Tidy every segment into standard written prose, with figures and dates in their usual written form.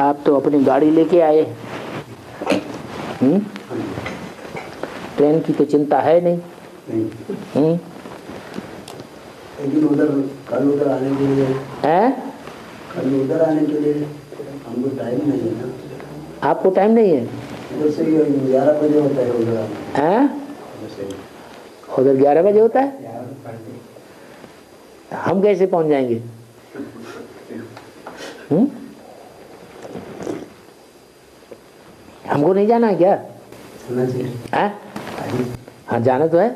आप तो अपनी गाड़ी लेके आए। ट्रेन की तो चिंता है नहीं। लेकिन कल उधर आने के लिए कल उधर आने के लिए हमको टाइम नहीं है ना। आपको टाइम नहीं है? उधर से 11 बजे होता है उधर आना। उधर 11 बजे होता है? हम कैसे पहुंच जाएंगे? हमको नहीं जाना है क्या? हाँ जाना तो है।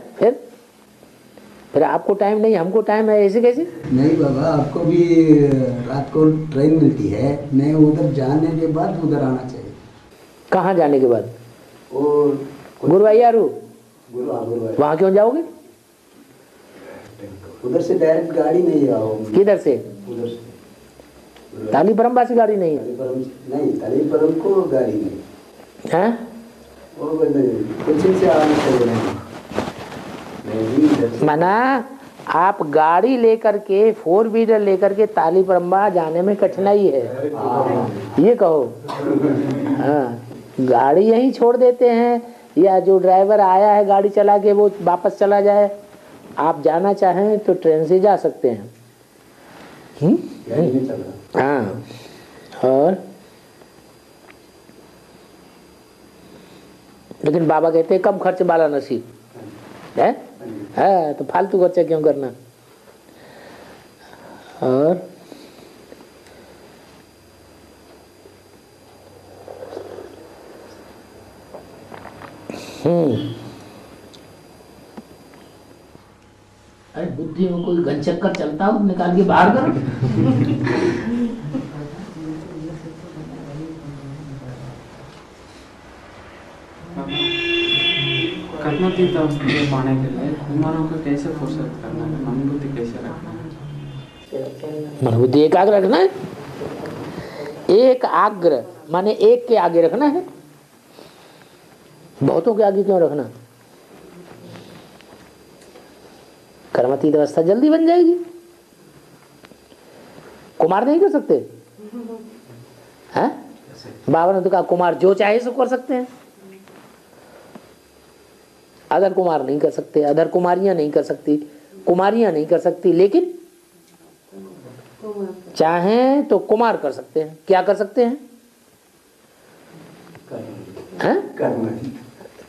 फिर आपको टाइम नहीं, हमको टाइम है, ऐसे कैसे? नहीं बाबा, आपको भी रात को ट्रेन मिलती है। नहीं, उधर जाने के बाद उधर आना चाहिए। कहाँ जाने के बाद? और गुरुवायूर। गुरुवायूर वहाँ क्यों जाओगे? उधर से डायरेक्ट गाड़ी नहीं आओगे। किधर से? उधर से तालीपरम से गाड़ी नहीं है? नहीं, तालीपरम को गाड़ी नहीं है। कोचिंग से आना चाहिए। मना आप गाड़ी लेकर के 4 व्हीलर लेकर के तालीपरम्बा जाने में कठिनाई है, ये कहो। हाँ, गाड़ी यहीं छोड़ देते हैं या जो ड्राइवर आया है गाड़ी चला के वो वापस चला जाए। आप जाना चाहें तो ट्रेन से जा सकते हैं। हाँ, और लेकिन बाबा कहते हैं कम खर्च वाला नसीब है। तो फालतू खर्चा क्यों करना। और अरे बुद्धि में कोई घन चक्कर चलता हो निकाल के बाहर करो। कर्मतीत पाने के लिए कुमारों को कैसे फुर्सत करना है, मन बुद्धि कैसे रखना है? मन बुद्धि एकाग्र रखना है। एक आग्र माने एक के आगे रखना है, बहुतों के आगे क्यों रखना। कर्मतीत अवस्था जल्दी बन जाएगी। कुमार नहीं कर सकते हैं? बाबा ने तो कहा कुमार जो चाहे सो कर सकते हैं। अदर कुमार नहीं कर सकते, अदर कुमारियां नहीं कर सकती, कुमारियां नहीं कर सकती, लेकिन चाहें तो कुमार कर सकते हैं। क्या कर सकते हैं?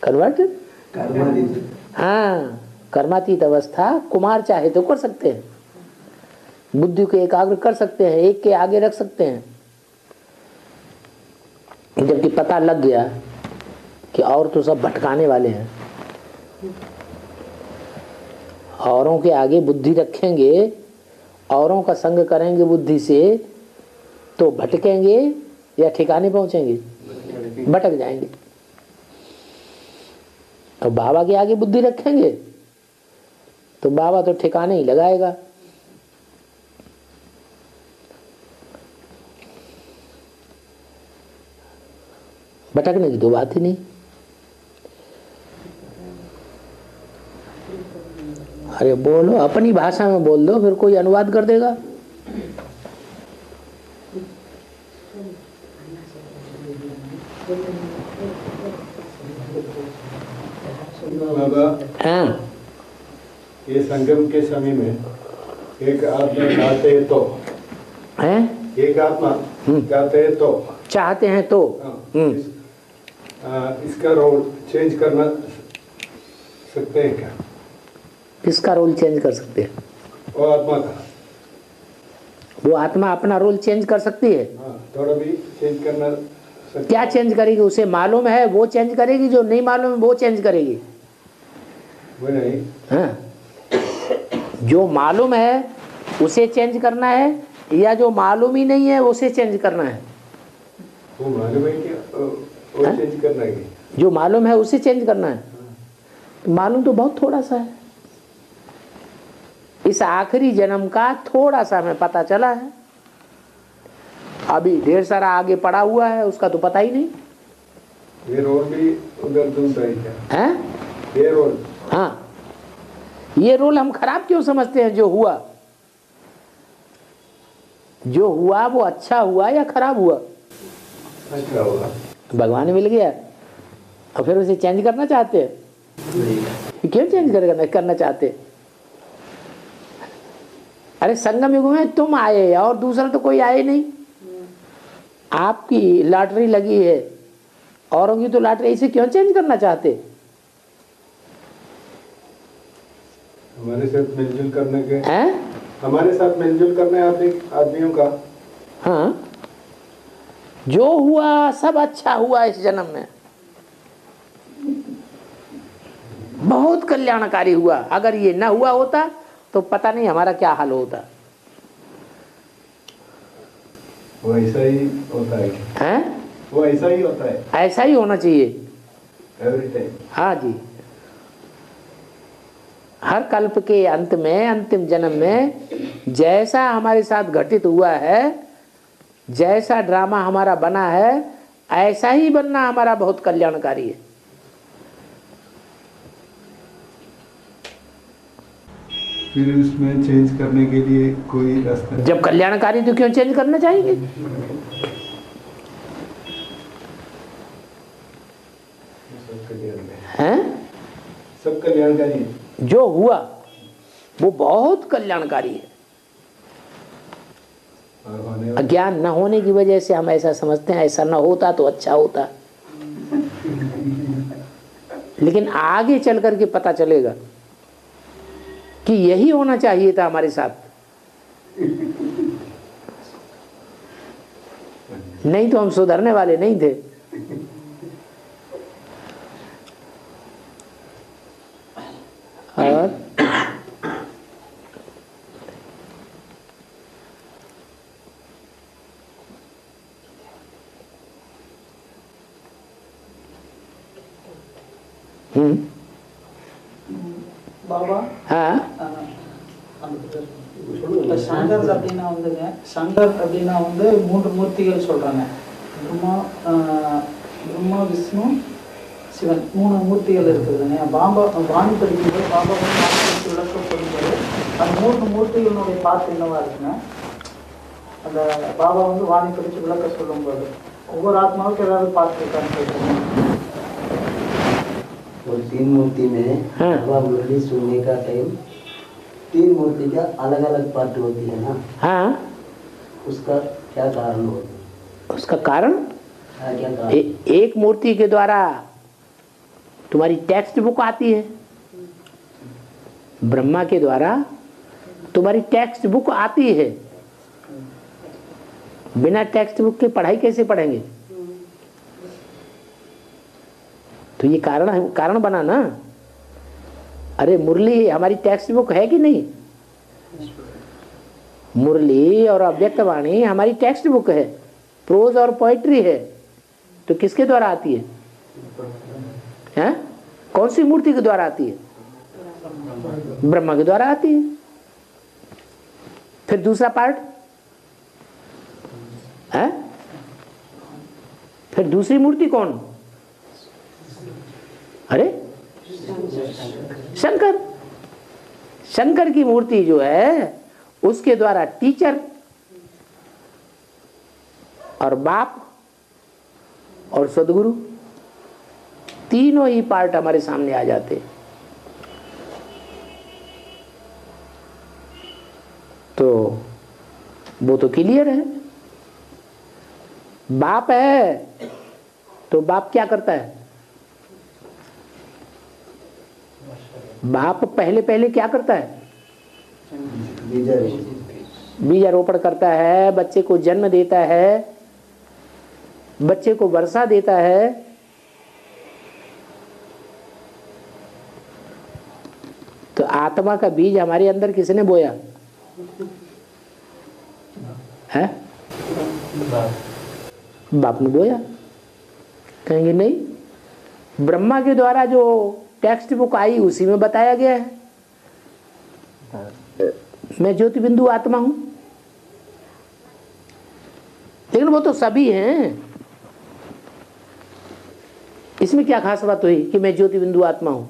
कन्वर्टेड। हाँ, कर्मातीत अवस्था कुमार चाहे तो कर सकते हैं, बुद्धि को एकाग्र कर सकते हैं, एक के आगे रख सकते हैं। जबकि पता लग गया कि और तो सब भटकाने वाले हैं, औरों के आगे बुद्धि रखेंगे, औरों का संग करेंगे बुद्धि से, तो भटकेंगे या ठिकाने पहुंचेंगे? भटक जाएंगे। तो बाबा के आगे बुद्धि रखेंगे तो बाबा तो ठिकाने ही लगाएगा। भटकने की तो बात ही नहीं। अरे बोलो, अपनी भाषा में बोल दो, फिर कोई अनुवाद कर देगा। बाबा, हाँ, ये संगम के समय में एक आत्मा चाहते हैं तो हैं? एक आत्मा चाहते हैं तो चाहते हैं तो इसका रोल चेंज करना सकते हैं क्या? किसका रोल चेंज कर सकते हैं? वो आत्मा का। वो आत्मा अपना रोल चेंज कर सकती है। थोड़ा भी चेंज करना सकते। क्या चेंज करेगी? उसे मालूम है वो चेंज करेगी, जो नहीं मालूम है वो चेंज करेगी। वो नहीं। हाँ, जो मालूम है उसे चेंज करना है या जो मालूम ही नहीं है उसे चेंज करना है? वो मालूम है कि वो चेंज करना है। जो मालूम है उसे चेंज करना है। मालूम तो बहुत थोड़ा सा है। इस आखिरी जन्म का थोड़ा सा हमें पता चला है, अभी ढेर सारा आगे पड़ा हुआ है, उसका तो पता ही नहीं। ये रोल भी उधर ढूंढता है क्या? हैं? ये रोल। हाँ, ये रोल हम खराब क्यों समझते हैं? जो हुआ वो अच्छा हुआ या खराब हुआ? अच्छा होगा। भगवान मिल गया और फिर उसे चेंज करना चाहते हैं? क्यों चेंज करना चाहते? अरे संगम युग में तुम आए और दूसरा तो कोई आए नहीं। आपकी लॉटरी लगी है, औरों की तो लॉटरी, इसे क्यों चेंज करना चाहते? हमारे साथ मिलजुल करने के हैं? हमारे साथ मिलजुल करने आदमियों का। हाँ, जो हुआ सब अच्छा हुआ इस जन्म में, बहुत कल्याणकारी हुआ। अगर ये ना हुआ होता तो पता नहीं हमारा क्या हाल होता। वो ऐसा ही होता है। हैं? वो ऐसा ही होता है ऐसा ही होना चाहिए एवरी टाइम। हाँ जी, हर कल्प के अंत में, अंतिम जन्म में जैसा हमारे साथ घटित हुआ है, जैसा ड्रामा हमारा बना है, ऐसा ही बनना हमारा बहुत कल्याणकारी है। फिर उसमें चेंज करने के लिए कोई रास्ता? जब कल्याणकारी तो क्यों चेंज करना चाहेंगे? हैं? सब कल्याणकारी। जो हुआ वो बहुत कल्याणकारी है। और होने वाला अज्ञान न होने की वजह से हम ऐसा समझते हैं, ऐसा न होता तो अच्छा होता। लेकिन आगे चल करके पता चलेगा कि यही होना चाहिए था हमारे साथ। नहीं तो हम सुधरने वाले नहीं थे। और பாபா हाँ இப்போ சங்கர் அப்படின்னா வந்துங்க, சங்கர் அப்படின்னா வந்து 3 மூர்த்திகள் சொல்றாங்க. பிரம்மா விஷ்ணு சிவன் 3 மூர்த்திகள் இருக்குதுங்க. பாபா வாணி படிக்கும்போது பாபா வந்து வாணி விளக்கம் சொல்லும்போது அந்த 3 மூர்த்திகளுடைய பார்த்து என்னவா இருக்குங்க, அந்த பாபா வந்து வாணி படிச்சு விளக்க சொல்லும்போது ஒவ்வொரு ஆத்மாவுக்கு ஏதாவது பார்த்து இருக்கான்னு கேட்குறேன். और 3 मूर्ति में हाँ। बाबा मुरली सुनने का टाइम 3 मूर्ति का अलग अलग पार्ट होती है ना, हाँ, उसका क्या कारण होता है? उसका कारण क्या कारण? एक मूर्ति के द्वारा तुम्हारी टेक्स्ट बुक आती है। ब्रह्मा के द्वारा तुम्हारी टेक्स्ट बुक आती है। बिना टेक्स्ट बुक के पढ़ाई कैसे पढ़ेंगे? तो ये कारण बना ना। अरे मुरली हमारी टेक्स्ट बुक है कि नहीं? मुरली और अव्यक्तवाणी हमारी टेक्स्ट बुक है, प्रोज और पोइट्री है। तो किसके द्वारा आती है? हैं? कौन सी मूर्ति के द्वारा आती है? ब्रह्मा के द्वारा आती है। फिर दूसरा पार्ट है, फिर दूसरी मूर्ति कौन? अरे शंकर। शंकर की मूर्ति जो है उसके द्वारा टीचर और बाप और सदगुरु तीनों ही पार्ट हमारे सामने आ जाते। तो वो तो क्लियर है। बाप है तो बाप क्या करता है? बाप पहले पहले क्या करता है? बीजारोपण करता है, बच्चे को जन्म देता है, बच्चे को वर्षा देता है। तो आत्मा का बीज हमारे अंदर किसने बोया है? बाप ने बोया। कहेंगे नहीं, ब्रह्मा के द्वारा जो टेक्स्ट बुक आई उसी में बताया गया है, मैं ज्योति बिंदु आत्मा हूं। लेकिन वो तो सभी हैं, इसमें क्या खास बात हुई कि मैं ज्योति बिंदु आत्मा हूं?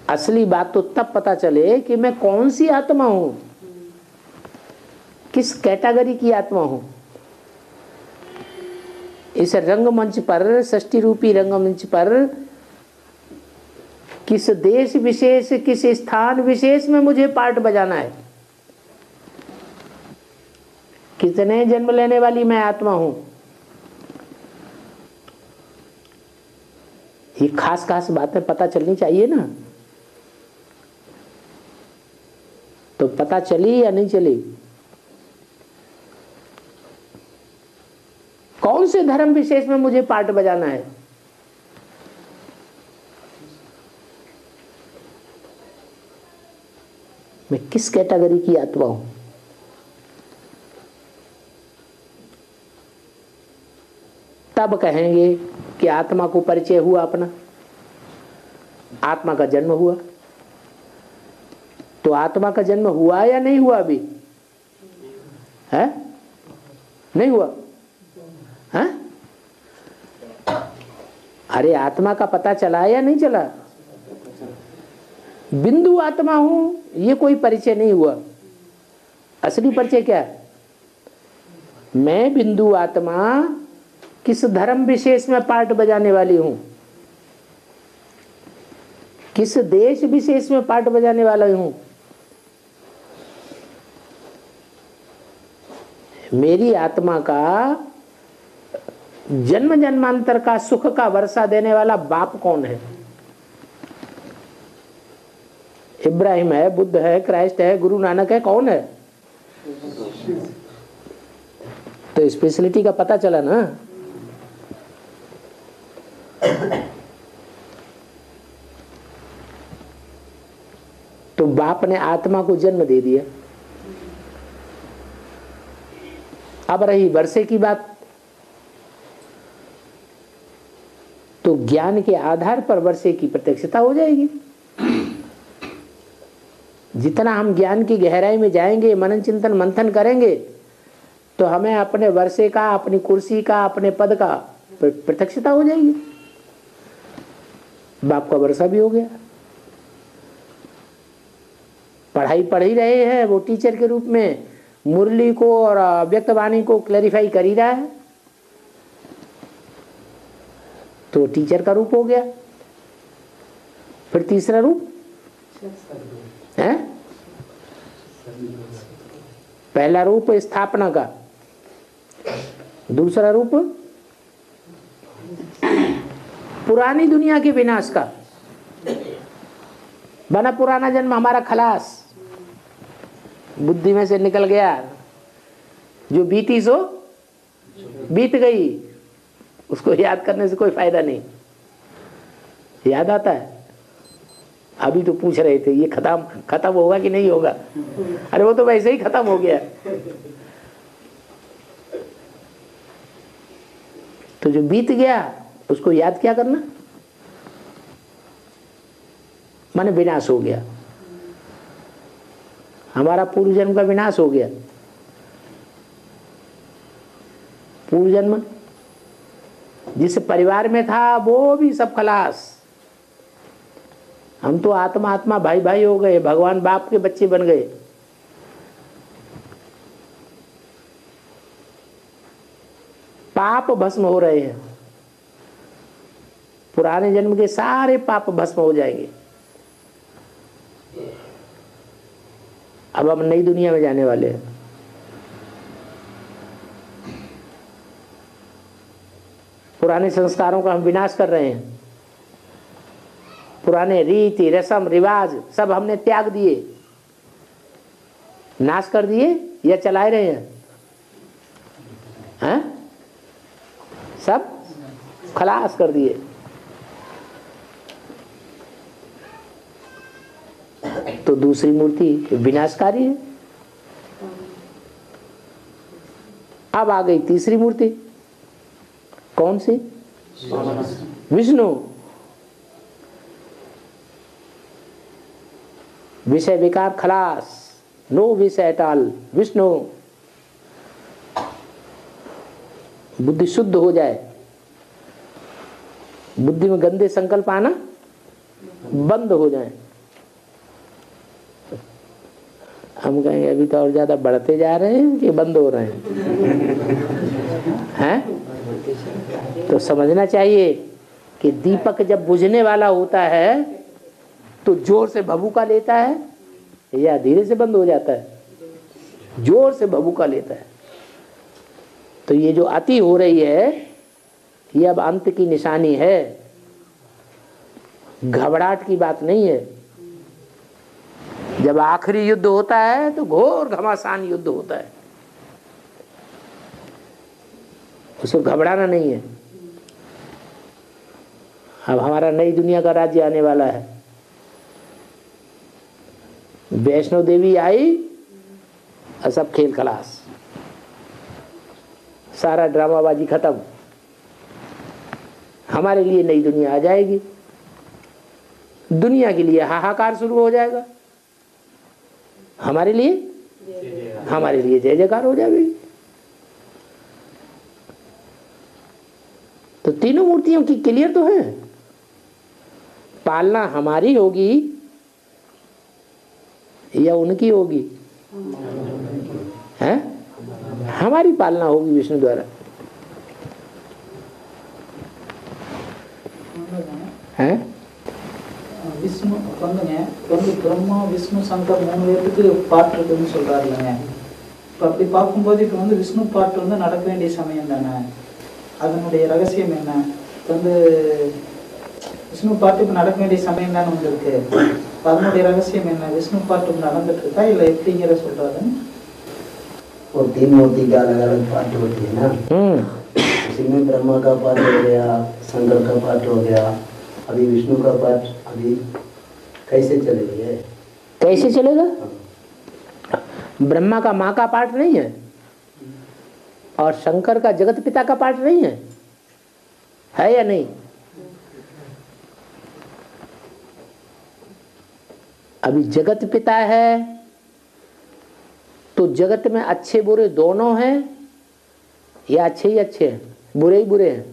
असली बात तो तब पता चले कि मैं कौन सी आत्मा हूं, किस कैटेगरी की आत्मा हूं? इस रंगमंच पर, सृष्टि रूपी रंगमंच पर किस देश विशेष, किस स्थान विशेष में मुझे पार्ट बजाना है? कितने जन्म लेने वाली मैं आत्मा हूं? ये खास खास बातें पता चलनी चाहिए ना। तो पता चली या नहीं चली? कौन से धर्म विशेष में मुझे पार्ट बजाना है? मैं किस कैटेगरी की आत्मा हूं? तब कहेंगे कि आत्मा को परिचय हुआ अपना, आत्मा का जन्म हुआ। तो आत्मा का जन्म हुआ या नहीं हुआ? अभी है? नहीं हुआ है? अरे आत्मा का पता चला या नहीं चला? बिंदु आत्मा हूं, ये कोई परिचय नहीं हुआ। असली परिचय क्या है? मैं बिंदु आत्मा किस धर्म विशेष में पार्ट बजाने वाली हूं, किस देश विशेष में पार्ट बजाने वाला हूं। मेरी आत्मा का जन्म जन्मांतर का सुख का वर्षा देने वाला बाप कौन है? इब्राहिम है, बुद्ध है, क्राइस्ट है, गुरु नानक है, कौन है? तो स्पेशलिटी का पता चला ना। तो बाप ने आत्मा को जन्म दे दिया। अब रही वर्षे की बात, तो ज्ञान के आधार पर वर्षे की प्रत्यक्षता हो जाएगी। जितना हम ज्ञान की गहराई में जाएंगे, मनन चिंतन मंथन करेंगे, तो हमें अपने वर्षे का, अपनी कुर्सी का, अपने पद का प्रत्यक्षता हो जाएगी। बाप का वर्षा भी हो गया। पढ़ाई पढ़ ही रहे हैं, वो टीचर के रूप में मुरली को और व्यक्त वाणी को क्लैरिफाई कर ही रहा है, तो टीचर का रूप हो गया। फिर तीसरा रूप है, पहला रूप स्थापना का, दूसरा रूप पुरानी दुनिया के विनाश का। बना पुराना जन्म हमारा खलास, बुद्धि में से निकल गया, जो बीती सो बीत गई, उसको याद करने से कोई फायदा नहीं। याद आता है? अभी तो पूछ रहे थे ये खत्म होगा कि नहीं होगा। अरे वो तो वैसे ही खत्म हो गया। तो जो बीत गया उसको याद क्या करना? माने विनाश हो गया, हमारा पूर्व जन्म का विनाश हो गया। पूर्व जन्म जिस परिवार में था वो भी सब खलास। हम तो आत्मा आत्मा भाई भाई हो गए, भगवान बाप के बच्चे बन गए। पाप भस्म हो रहे हैं, पुराने जन्म के सारे पाप भस्म हो जाएंगे। अब हम नई दुनिया में जाने वाले हैं। पुराने संस्कारों का हम विनाश कर रहे हैं। पुराने रीति रस्म रिवाज सब हमने त्याग दिए, नाश कर दिए या चलाए रहे हैं? हैं? सब खलास कर दिए। तो दूसरी मूर्ति विनाशकारी है। अब आ गई तीसरी मूर्ति, कौन सी? विष्णु। विषय विकार खलास, नो विषय एट ऑल। विष्णु, बुद्धि शुद्ध हो जाए, बुद्धि में गंदे संकल्प आना बंद हो जाए। हम कहेंगे अभी तो और ज्यादा बढ़ते जा रहे हैं कि बंद हो रहे हैं? हैं? तो समझना चाहिए कि दीपक जब बुझने वाला होता है तो जोर से भभूका लेता है या धीरे से बंद हो जाता है? जोर से भभूका लेता है। तो ये जो अति हो रही है ये अब अंत की निशानी है, घबराहट की बात नहीं है। जब आखिरी युद्ध होता है तो घोर घमासान युद्ध होता है, उसको घबराना नहीं है। अब हमारा नई दुनिया का राज्य आने वाला है। वैष्णो देवी आई और सब खेल खलास, सारा ड्रामाबाजी खत्म। हमारे लिए नई दुनिया आ जाएगी, दुनिया के लिए हाहाकार शुरू हो जाएगा, हमारे लिए जय जयकार हो जाएगी। तो तीनों मूर्तियों की क्लियर तो है, पालना हमारी होगी या उनकी होगी? है हमारी पालना होगी विष्णु द्वारा। है விஷ்ணு வந்துங்க வந்து பிரம்மா விஷ்ணு சங்கர் 3 பேருக்கு பாட்டு இருக்குன்னு சொல்றாரு இல்லைங்க. இப்போ அப்படி பார்க்கும்போது இப்போ வந்து விஷ்ணு பாட்டு வந்து நடக்க வேண்டிய சமயம் தானே, அதனுடைய ரகசியம் என்ன? இப்போ வந்து விஷ்ணு பாட்டு இப்போ நடக்க வேண்டிய சமயம் தானே வந்திருக்கு, அதனுடைய ரகசியம் என்ன? விஷ்ணு பாட்டு நடந்துட்டு இருக்கா இல்லை எப்படிங்கிற சொல்றாரு? वो 3 मूर्ति का अलग अलग पार्ट होती है ना, उसी में ब्रह्मा का पार्ट हो गया, शंकर का पार्ट हो गया, अभी विष्णु का पार्ट अभी कैसे चलेगा? कैसे चलेगा? ब्रह्मा का माँ का पार्ट नहीं है और शंकर का जगत पिता का पार्ट नहीं है या नहीं? अभी जगत पिता है तो जगत में अच्छे बुरे दोनों हैं या अच्छे ही अच्छे हैं, बुरे ही बुरे हैं?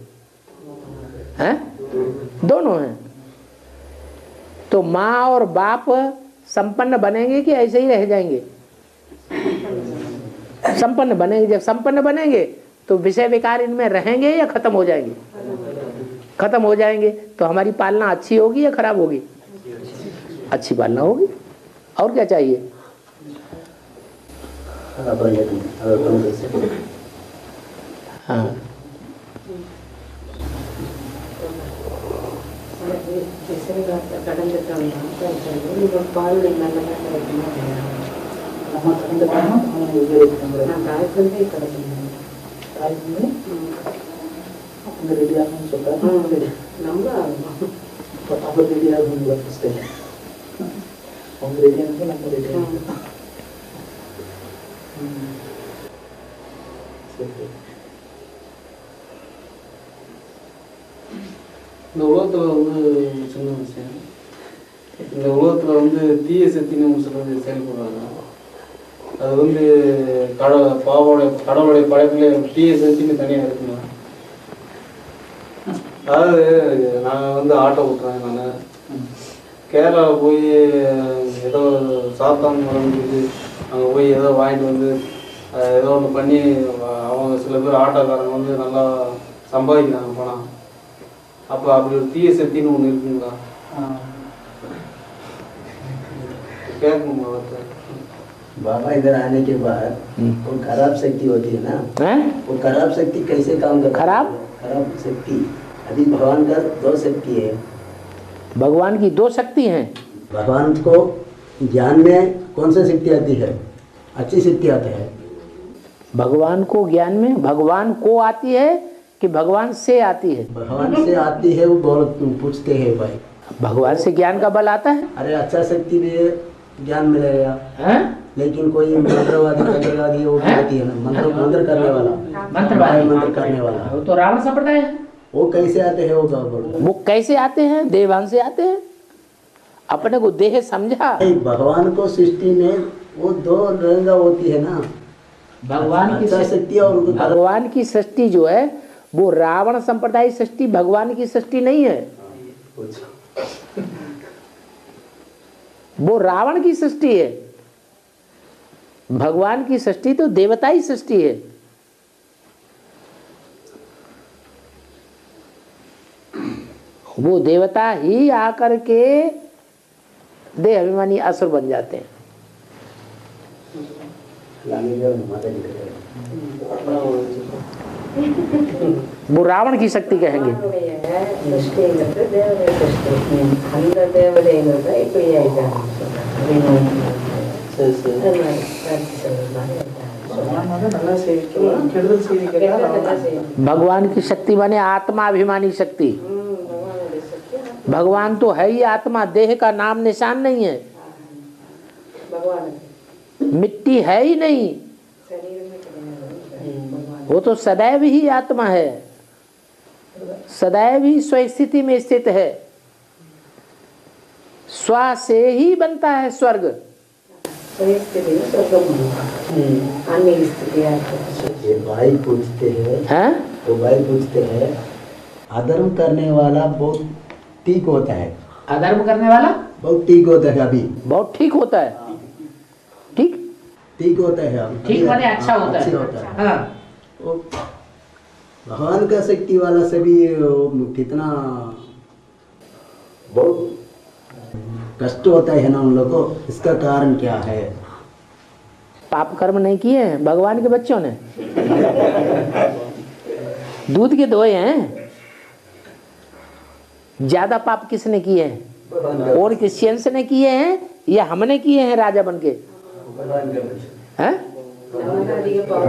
हैं? दोनों हैं। तो माँ और बाप संपन्न बनेंगे कि ऐसे ही रह जाएंगे? संपन्न बनेंगे। जब संपन्न बनेंगे तो विषय विकार इनमें रहेंगे या खत्म हो जाएंगे? खत्म हो जाएंगे। तो हमारी पालना अच्छी होगी या खराब होगी? अच्छी पालना होगी। और क्या चाहिए? हाँ இந்த உலகத்தில் வந்து சின்ன விஷயம், இந்த உலகத்தில் வந்து தீய சக்தின்னு ஒரு சிலர் செயல்படுறாங்க. அது வந்து கடவுளுடைய படைப்பிலே தீய சக்தின்னு தனியாக இருக்குங்க. அதாவது நான் வந்து ஆட்டோ ஓட்டுறேன். நான் கேரளாவில் போய் ஏதோ சாத்தான் மரம்னு அங்கே போய் ஏதோ வாங்கிட்டு வந்து ஏதோ ஒன்று பண்ணி அவங்க சில பேர் ஆட்டோக்காரங்க வந்து நல்லா சம்பாதிக்கிறாங்க பணம். அப்போ அப்படி ஒரு தீய சக்தின்னு ஒன்று இருக்குங்களா? கேட்கணுமா? बाबा इधर आने के बाद वो खराब शक्ति होती है ना, वो खराब शक्ति कैसे काम करती है? खराब शक्ति अभी भगवान का 2 शक्ति है। भगवान की 2 शक्ति हैं। भगवान को ज्ञान में कौन सी शक्ति आती है? अच्छी शक्ति आती है। भगवान को ज्ञान में भगवान को आती है कि भगवान से आती है? भगवान से आती है। वो बहुत पूछते हैं भाई, भगवान से ज्ञान का बल आता है। अरे अच्छा शक्ति में ज्ञान मिलेगा हैं? लेकिन कोई मंत्रवादी तंत्रवादी वो होती है ना, मंत्र करने वाला, मंत्र करने वाला, वो तो रावण संप्रदाय है। वो कैसे आते हैं? वो कैसे आते हैं? देवान से आते हैं। अपने को देह समझा। भगवान को सृष्टि में वो 2 रंग होती है ना, भगवान की शक्ति और भगवान की सृष्टि जो है वो रावण संप्रदाय सृष्टि भगवान की सृष्टि नहीं है, वो रावण की सृष्टि है। भगवान की सृष्टि तो देवताई सृष्टि है। वो देवता ही आकर के देह अभिमानी असुर बन जाते हैं। वो रावण की शक्ति कहेंगे। भगवान की शक्ति माने आत्मा अभिमानी शक्ति। भगवान तो है ही आत्मा, देह का नाम निशान नहीं है। मिट्टी है ही नहीं, वो तो सदैव ही आत्मा है, सदैव ही स्वस्थिति में स्थित है। स्व से ही बनता है स्वर्ग। भाई पूछते हैं, तो भाई पूछते हैं अधर्म करने वाला बहुत ठीक होता है। अधर्म करने वाला बहुत ठीक होता है, अभी बहुत ठीक होता है। ठीक ठीक होता है, अभी ठीक माने अच्छा होता है। हाँ। भगवान का शक्ति वाला से भी कितना बहुत कष्ट होता है ना उन लोगों को। इसका कारण क्या है? पाप कर्म नहीं किए हैं भगवान के बच्चों ने। दूध के दोए हैं। ज्यादा पाप किसने किए हैं? और क्रिश्चियंस ने किए हैं या हमने किए हैं राजा बन के? हैं?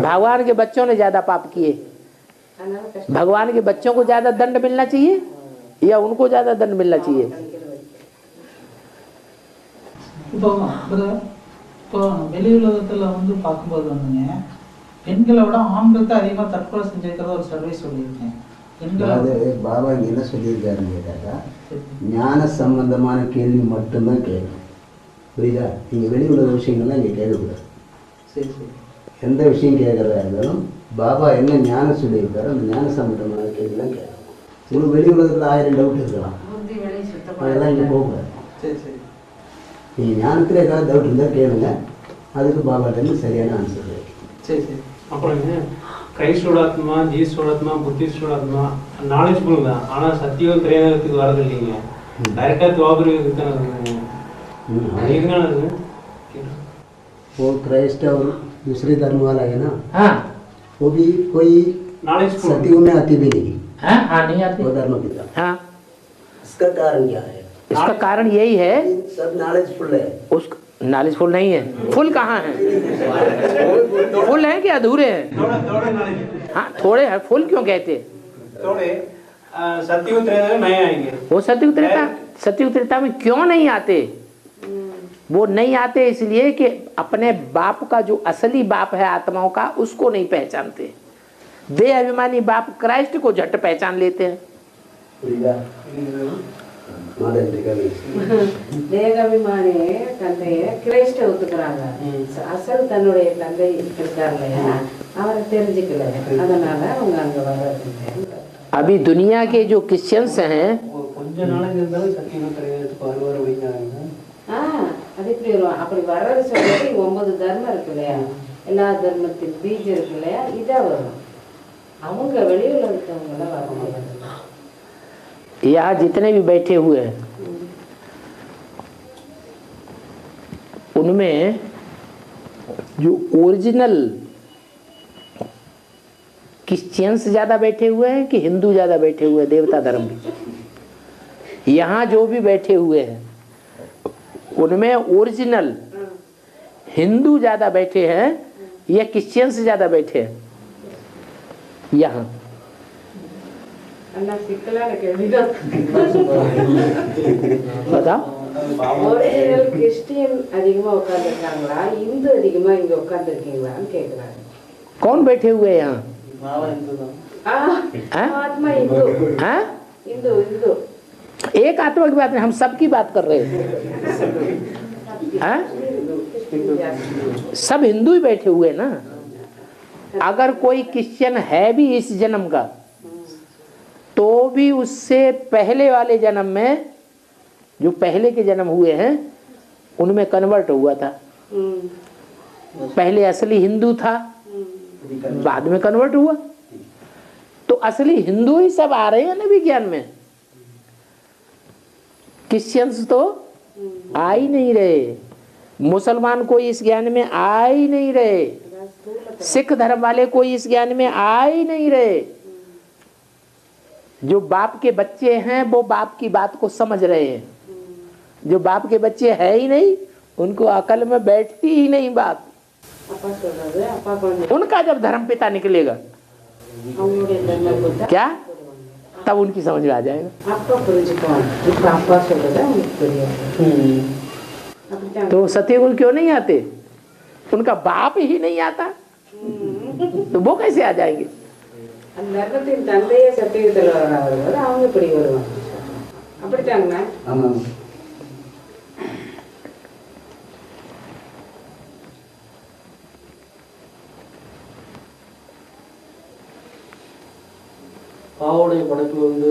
भगवान के बच्चों ने ज्यादा पाप किए। भगवान के बच्चों को ज्यादा दंड मिलना चाहिए या उनको ज्यादा दंड मिलना चाहिए? இப்போ வெளி உலகத்துல வந்து பார்க்கும்போது வந்துங்க பெண்களை விட ஆண்கள் தான் அதிகமாக தற்கொலை செஞ்சிருக்கிறத ஒரு சர்வே சொல்லியிருக்கேன். பாபா என்ன சொல்லியிருக்காருன்னு கேட்டாக்கா, ஞான சம்பந்தமான கேள்வி மட்டும்தான் கேட்கணும். புரியுதா? நீங்கள் வெளி உலக விஷயங்கள்லாம் இங்கே கேட்கக்கூடாது. சரி சரி. எந்த விஷயம் கேட்கறதா இருந்தாலும் பாபா என்ன ஞானம் சொல்லியிருக்காரோ அந்த ஞான சம்பந்தமான கேள்விலாம் கேட்கணும். உங்களுக்கு வெளி உலகத்தில் 1000 டவுட் இருக்கலாம், அதெல்லாம் இங்கே போகக்கூடாது. சரி சரி. நீங்கள் ஞானத்தில் ஏதாவது டவுட் இருந்தால் கேளுங்க, அதுக்கு பாபாட்டேருந்து சரியான ஆன்சர் கிடைக்கும். சரி சரி. அப்புறம் கிரைஸ்டோட ஆத்மா, ஜீசஸோட ஆத்மா, புத்திஸ்டோட ஆத்மா நாலேஜ்ஃபுல் தான். ஆனால் சத்தியம் திரையரங்கத்துக்கு வரது இல்லைங்க. டைரெக்டாக துவாபரிக்கு தான் वो क्राइस्ट और दूसरे धर्म वाला है ना, हाँ वो भी कोई नालेजफुल सत्युग में आती भी नहीं। हाँ हाँ नहीं आती। वो धर्म पिता। हाँ इसका कारण क्या है? इसका कारण यही है, सब नॉलेजफुल है। उस नॉलेजफुल नहीं है। फुल कहाँ है? फुल है कि अधूरे हैं? हाँ थोड़े हैं। फुल क्यों कहते? थोड़े सत्युग त्रेता में नहीं आएंगे। वो सत्युग त्रेता में क्यों नहीं आते? वो नहीं आते इसलिए कि अपने बाप का जो असली बाप है आत्माओं का, उसको नहीं पहचानते। देह अभिमानी बाप क्राइस्ट को झट पहचान लेते हैं। தேகாபிமானி தந்தைய கிரைஸ்ட ஒத்துக்கிறாங்க. அசல் தன்னுடைய தந்தை இருக்கார் இல்லையா, அவரை தெரிஞ்சுக்கல, அதனால அவங்க அங்க வர்றது. अभी दुनिया के जो क्रिश्चियंस हैं, அது இப்படி வரும். அப்படி வர்றது சொல்லிட்டு 9 தர்மம் இருக்கு இல்லையா, எல்லா தர்மத்தின் பீஜம் இருக்கு இல்லையா, இதா வரும். அவங்க வெளியூர்ல இருக்கவங்க எல்லாம் வர முடியாது. यहाँ जितने भी बैठे हुए हैं उनमें जो ओरिजिनल क्रिश्चियंस ज्यादा बैठे हुए हैं कि हिंदू ज्यादा बैठे हुए हैं? देवता धर्म भी यहाँ जो भी बैठे हुए हैं उनमें ओरिजिनल हिंदू ज्यादा बैठे हैं या क्रिश्चियंस ज्यादा बैठे हैं? यहाँ बताओ। ஒரிஜினல் கிறிஸ்டியன் அதிகமா உட்கார்ந்துருக்காங்களா, இந்து அதிகமா இங்க உட்கார்ந்துருக்கீங்களான்னு கேக்குறாங்க. कौन बैठे हुए हैं यहाँ? आत्मा हिंदू। हाँ हिंदू हिंदू एक आत्मा की बात नहीं, हम सबकी बात कर रहे हैं। हाँ? सब हिंदू ही बैठे हुए ना। अगर कोई क्रिश्चियन है भी इस जन्म का, तो भी उससे पहले वाले जन्म में, जो पहले के जन्म हुए हैं, उनमें कन्वर्ट हुआ था। पहले असली हिंदू था, बाद में कन्वर्ट हुआ। तो असली हिंदू ही सब आ रहे हैं ना विज्ञान में, क्रिश्चियंस तो आ ही नहीं रहे, मुसलमान कोई इस ज्ञान में आ ही नहीं रहे, सिख धर्म वाले कोई इस ज्ञान में आ ही नहीं रहे। जो बाप के बच्चे हैं वो बाप की बात को समझ रहे हैं, जो बाप के बच्चे है ही नहीं उनको अकल में बैठती ही नहीं बात। उनका जब धर्म पिता निकलेगा क्या, तब उनकी समझ में आ जाएगा। तो सत्ययुग क्यों नहीं आते, उनका बाप ही नहीं आता तो वो कैसे आ जाएंगे। பாவோடைய படைப்பு வந்து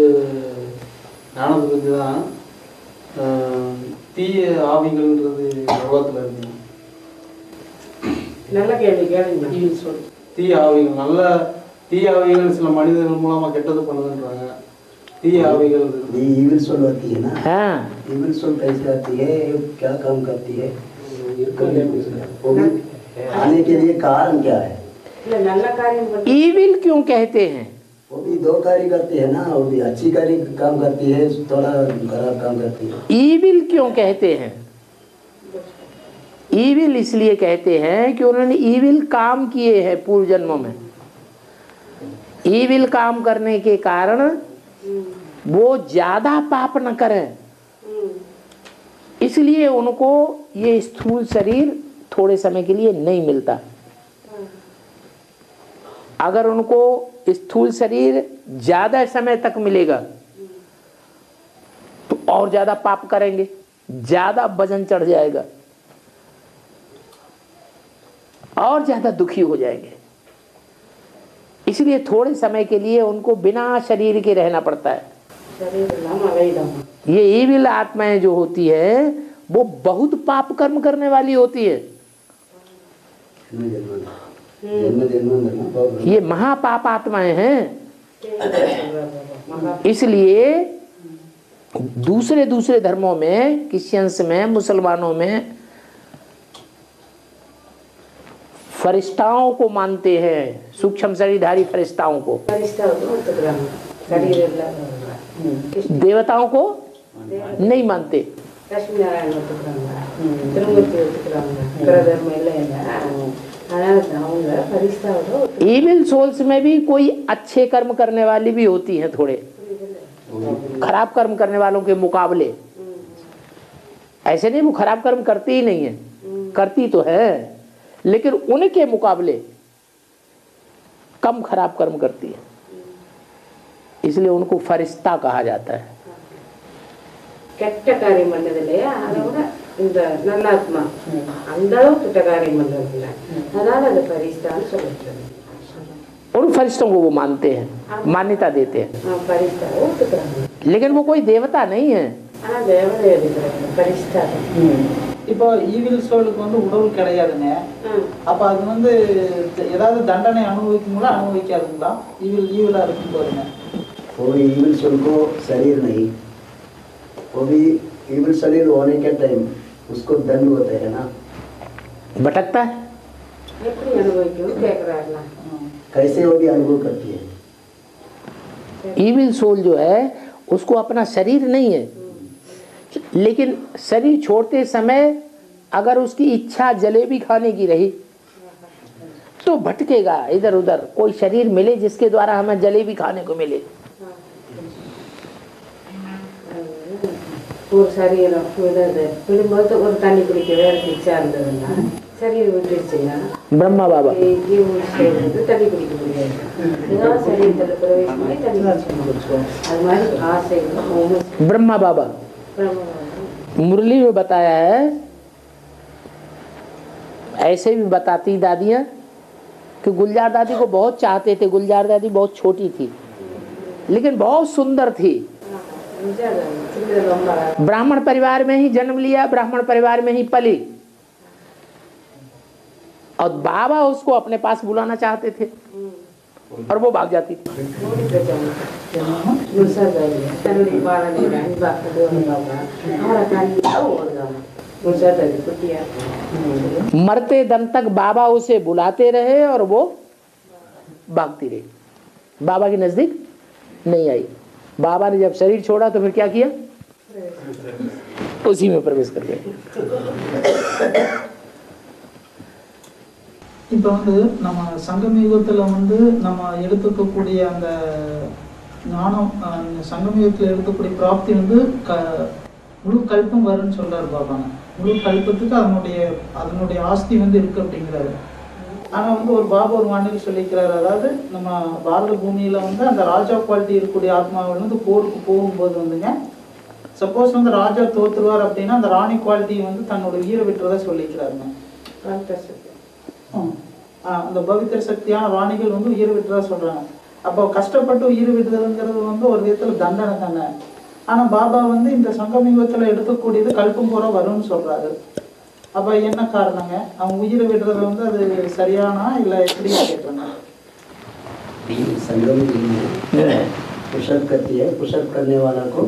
ஞானத்தை பற்றி தான். தீய ஆவிகள்ன்றது உலகத்தில் இருக்கு. நல்ல கேள்வி கேளுங்க. தீய ஆவிகள், நல்ல தீய ஆவிகள் சில மனிதர்கள் மூலமா கெட்டது பண்ணுதுன்றாங்க. तී आवेगल ये इविल सोल होती है ना। हाँ इविल सोल कैसे आती है, क्या काम करती है, वो भी आने के लिए कारण क्या है। इविल क्यों कहते हैं, वो भी दो कार्य करती है ना, वो भी अच्छी कार्य काम करती है, थोड़ा खराब काम करती है। इविल क्यों कहते हैं, इविल इसलिए कहते हैं कि उन्होंने इविल काम किए हैं पूर्व जन्मों में। इविल काम करने के कारण वो ज्यादा पाप न करें, इसलिए उनको ये स्थूल शरीर थोड़े समय के लिए नहीं मिलता। अगर उनको स्थूल शरीर ज्यादा समय तक मिलेगा तो और ज्यादा पाप करेंगे, ज्यादा वजन चढ़ जाएगा और ज्यादा दुखी हो जाएंगे। इसलिए थोड़े समय के लिए उनको बिना शरीर के रहना पड़ता है। ये ईविल आत्माएं जो होती है वो बहुत पाप कर्म करने वाली होती है। ये महापाप आत्माएं हैं। इसलिए दूसरे दूसरे धर्मों में, क्रिश्चियंस में, मुसलमानों में फरिश्ताओं को मानते हैं, सूक्ष्म शरीरधारी फरिश्ताओं को। देवताओं को नहीं मानते। ईविल सोल्स में भी कोई अच्छे कर्म करने वाली भी होती हैं, थोड़े खराब कर्म करने वालों के मुकाबले। ऐसे नहीं वो खराब कर्म करती ही नहीं है, करती तो है, लेकिन उनके मुकाबले कम खराब कर्म करती है, इसलिए उनको फरिश्ता कहा जाता है। ಕೆಟ್ಟ ಕಾರ್ಯ பண்ணதில்லையா, அதோட இந்த நல்ல ஆத்மா அந்த அளவுக்கு ಕೆಟ್ಟ காரியம் பண்றதில்ல, அதனால அது ஃபரிஸ்தான்னு சொல்லிட்டு उन फरिश्तों को वो मानते हैं, मान्यता देते हैं। फरिश्ता लेकिन वो कोई देवता नहीं है। இப்போ ஈவில் சோலுக்கு வந்து உடல் கிடையாதுங்க, அப்ப அது வந்து ஏதாவது தண்டனை அனுபவிக்குங்களா அனுபவிக்காதுங்களா ஈவிலா இருக்கும் போதுங்க? कोई ईविल सोल को शरीर नहीं, वो भी ईविल शरीर होने के टाइम उसको दंड होता है ना, भटकता है। कैसे वो भी अनुभव करती है। ईविल सोल जो है उसको अपना शरीर नहीं है, लेकिन शरीर छोड़ते समय अगर उसकी इच्छा जलेबी खाने की रही तो भटकेगा इधर उधर। कोई शरीर मिले जिसके द्वारा हमें जलेबी खाने को मिले। ब्रह्मा बाबा ब्रह्मा बाबा मुरली में बताया है, ऐसे भी बताती दादियां कि गुलजार दादी को बहुत चाहते थे। गुलजार दादी बहुत छोटी थी लेकिन बहुत सुंदर थी। ब्राह्मण परिवार में ही जन्म लिया, ब्राह्मण परिवार में ही पली। और बाबा उसको अपने पास बुलाना चाहते थे और वो भाग जाती थी। मरते दम तक बाबा उसे बुलाते रहे और वो भागती रही, बाबा के नजदीक नहीं आई। बाबा ने जब शरीर छोड़ा तो फिर क्या किया, उसी में प्रवेश कर गए। இப்போ நம்ம சங்கம் யுகத்தில் நம்ம எடுத்துக்கக்கூடிய அந்த ஞானம், சங்கம் யுகத்தில் எடுக்கக்கூடிய பிராப்தி முழு கல்பம் வரும்னு சொல்றாரு பாபாங்க. முழு கல்பத்துக்கு அதனுடைய ஆஸ்தி இருக்கு அப்படிங்கிறாரு. ஆனால் ஒரு பாபா ஒரு வானிலை சொல்லிக்கிறாரு, அதாவது நம்ம பாரத பூமியில் அந்த ராஜா குவாலிட்டி இருக்கக்கூடிய ஆத்மாவில் போருக்கு போகும்போது சப்போஸ் ராஜா தோத்துருவார் அப்படின்னா அந்த ராணி குவாலிட்டி தன்னோட உயிரை விட்டுறதா சொல்லிக்கிறாருங்க. அந்த பவித்திர சக்தியான ராணிகள் உயிரை விட்டுறதா சொல்றாங்க. அப்போ கஷ்டப்பட்டு உயிரை விடுறதுங்கிறது ஒரு விதத்தில் தண்டனை தானே. ஆனால் பாபா இந்த சங்கமிகத்தில் எடுக்கக்கூடியது கல்பம் பூரா வரும்னு சொல்றாரு. அப்போ என்ன காரணங்க, அவங்க உயிரை விடுறது அது சரியானா இல்லை எப்படி கேட்குறாங்க? संगम पुशअप करती है, पुशअप करने वाला को